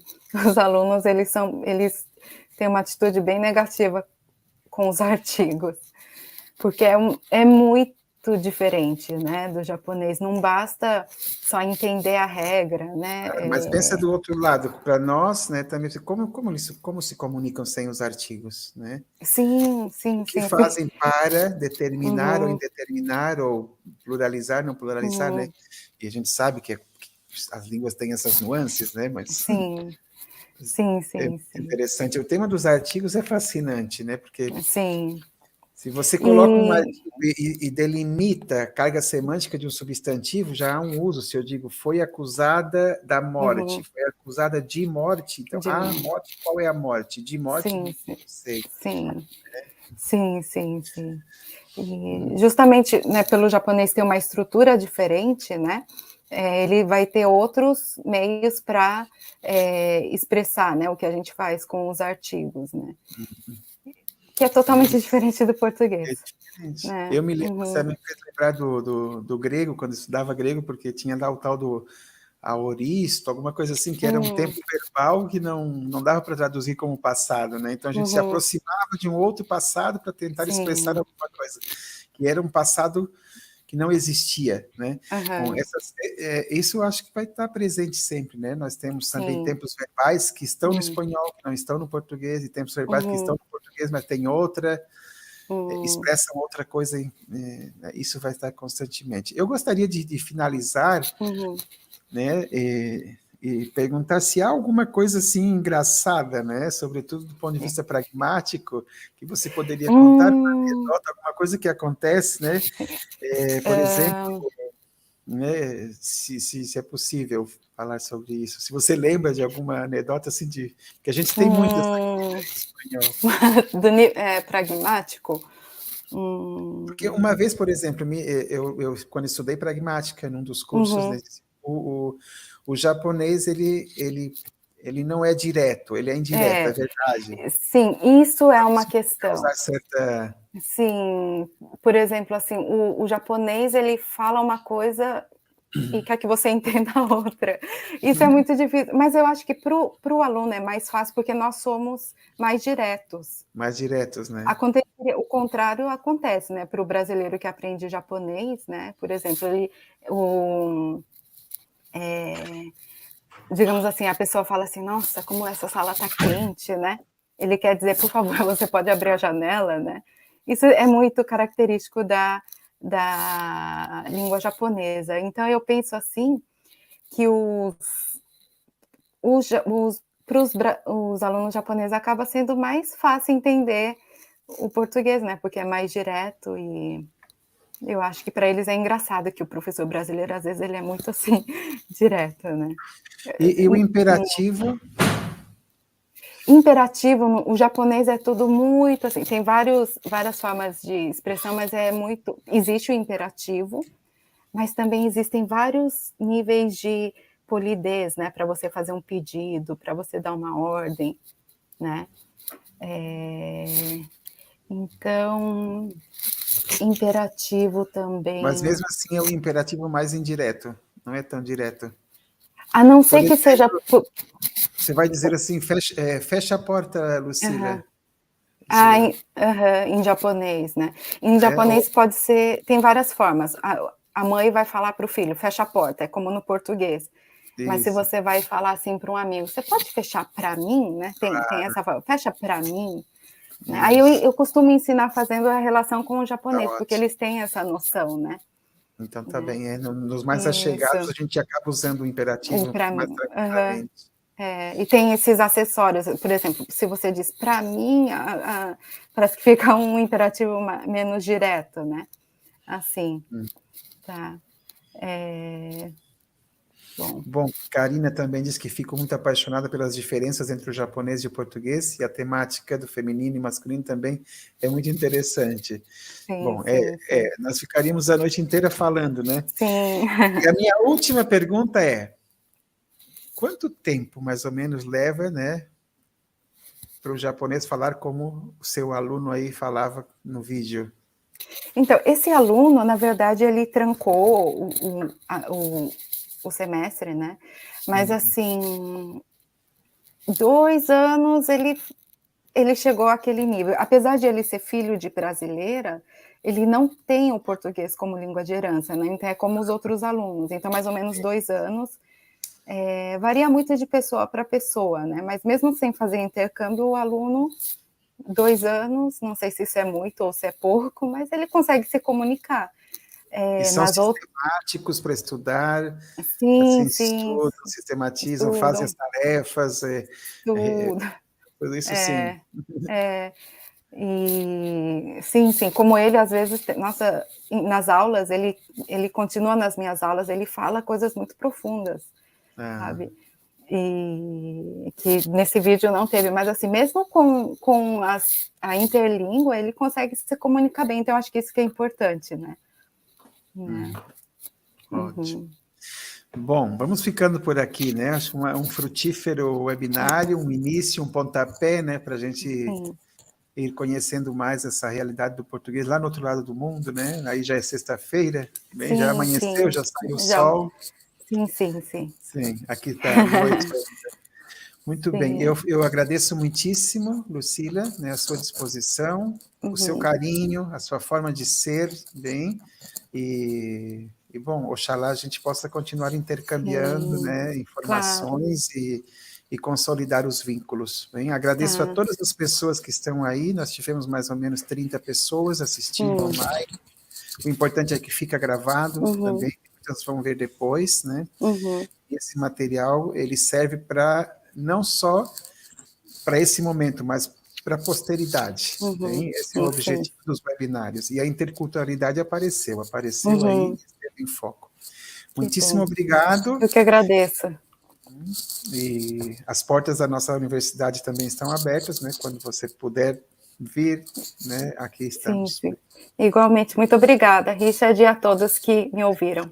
Os alunos, eles têm uma atitude bem negativa com os artigos, porque é muito diferente, né, do japonês. Não basta só entender a regra, né? Mas pensa do outro lado, para nós, né, também, como se comunicam sem os artigos, né? Sim. O que fazem para determinar ou indeterminar, ou pluralizar, não pluralizar, né? E a gente sabe que as línguas têm essas nuances, né? Mas Sim. É interessante. O tema dos artigos é fascinante, né? Porque se você coloca um artigo e delimita a carga semântica de um substantivo, já há um uso. Se eu digo, foi acusada da morte, foi acusada de morte, então, morte, qual é a morte? De morte, não sei. Sim. E justamente, né, pelo japonês ter uma estrutura diferente, né, ele vai ter outros meios para expressar, né, o que a gente faz com os artigos, né, que é totalmente diferente do português. Né? Eu me lembro, você me fez lembrar do grego, quando eu estudava grego, porque tinha lá o tal do aoristo, alguma coisa assim, que era um tempo verbal que não dava para traduzir como passado, né? Então a gente se aproximava de um outro passado para tentar expressar alguma coisa, que era um passado que não existia, né? Bom, isso eu acho que vai estar presente sempre, né? Nós temos também tempos verbais que estão no espanhol, que não estão no português, e tempos verbais que estão no português, mas tem outra, expressam outra coisa, isso vai estar constantemente. Eu gostaria de finalizar, né, e perguntar se há alguma coisa assim engraçada, né, sobretudo do ponto de vista pragmático, que você poderia contar, uma anedota, alguma coisa que acontece, né, por exemplo, né, se é possível falar sobre isso, se você lembra de alguma anedota assim, que a gente tem muitas aqui, né, em espanhol. Pragmático? Porque uma vez, por exemplo, eu quando estudei pragmática num dos cursos, né, o japonês, ele não é direto, ele é indireto, é verdade. Sim, isso é uma questão. Certa... Sim, por exemplo, assim, o japonês, ele fala uma coisa e quer que você entenda a outra. Isso é muito difícil, mas eu acho que para o aluno é mais fácil, porque nós somos mais diretos. Mais diretos, né? O contrário acontece, né? Para o brasileiro que aprende japonês, né? Por exemplo, digamos assim, a pessoa fala assim, nossa, como essa sala está quente, né? Ele quer dizer, por favor, você pode abrir a janela, né? Isso é muito característico da língua japonesa. Então, eu penso assim, que para os alunos japoneses acaba sendo mais fácil entender o português, né? Porque é mais direto e eu acho que para eles é engraçado que o professor brasileiro, às vezes, ele é muito assim, direto, né? E o imperativo? Imperativo, o japonês é tudo muito assim, tem várias formas de expressão, mas existe o imperativo, mas também existem vários níveis de polidez, né, para você fazer um pedido, para você dar uma ordem, né, então, imperativo também. Mas mesmo assim é o imperativo mais indireto, não é tão direto. A não ser que seja... Você vai dizer assim, fecha a porta, Lucila. Em japonês, né? Em japonês pode ser... Tem várias formas. A mãe vai falar para o filho, fecha a porta, é como no português. Isso. Mas se você vai falar assim para um amigo, você pode fechar para mim, né? Tem essa forma, fecha para mim. Né? Aí eu costumo ensinar fazendo a relação com o japonês, porque eles têm essa noção, né? Então tá bem. Nos mais achegados a gente acaba usando o imperativo mais tranquilamente. E tem esses acessórios, por exemplo, se você diz para mim, parece que fica um imperativo menos direto, né? Assim, tá. Bom, Karina também diz que ficou muito apaixonada pelas diferenças entre o japonês e o português, e a temática do feminino e masculino também é muito interessante. Sim, bom, sim. Nós ficaríamos a noite inteira falando, né? Sim. E a minha última pergunta é, quanto tempo, mais ou menos, leva, né, para o japonês falar como o seu aluno aí falava no vídeo? Então, esse aluno, na verdade, ele trancou o semestre, né? Mas, assim, 2 anos ele chegou àquele nível. Apesar de ele ser filho de brasileira, ele não tem o português como língua de herança, né? Então, é como os outros alunos. Então, mais ou menos 2 anos. Varia muito de pessoa para pessoa, né? Mas mesmo sem fazer intercâmbio, o aluno, 2 anos, não sei se isso é muito ou se é pouco, mas ele consegue se comunicar. E são sistemáticos para estudar, sim, assim, estudam, sistematizam, fazem as tarefas, tudo isso sim. E sim, como ele às vezes, nossa, nas aulas, ele continua nas minhas aulas, ele fala coisas muito profundas, sabe? E que nesse vídeo não teve, mas assim, mesmo com a interlíngua, ele consegue se comunicar bem, então eu acho que isso que é importante, né? Ótimo. Bom, vamos ficando por aqui, né? Acho um frutífero webinário, um início, um pontapé, né? Para a gente ir conhecendo mais essa realidade do português lá no outro lado do mundo, né? Aí já é sexta-feira, já amanheceu, já saiu o sol. Sim, aqui está a noite. Muito bem, eu agradeço muitíssimo, Lucila, né, a sua disposição, o seu carinho, a sua forma de ser, bem, e bom, oxalá a gente possa continuar intercambiando, né, informações e consolidar os vínculos. Bem, agradeço a todas as pessoas que estão aí, nós tivemos mais ou menos 30 pessoas assistindo online, o importante é que fica gravado também, muitas vão ver depois, né, e esse material, ele serve para não só para esse momento, mas para a posteridade. Esse é o objetivo dos webinários. E a interculturalidade apareceu aí, esteve em foco. Muitíssimo obrigado. Eu que agradeço. E as portas da nossa universidade também estão abertas, né? Quando você puder vir, né? Aqui estamos. Sim. Igualmente, muito obrigada, Richard, e a todos que me ouviram.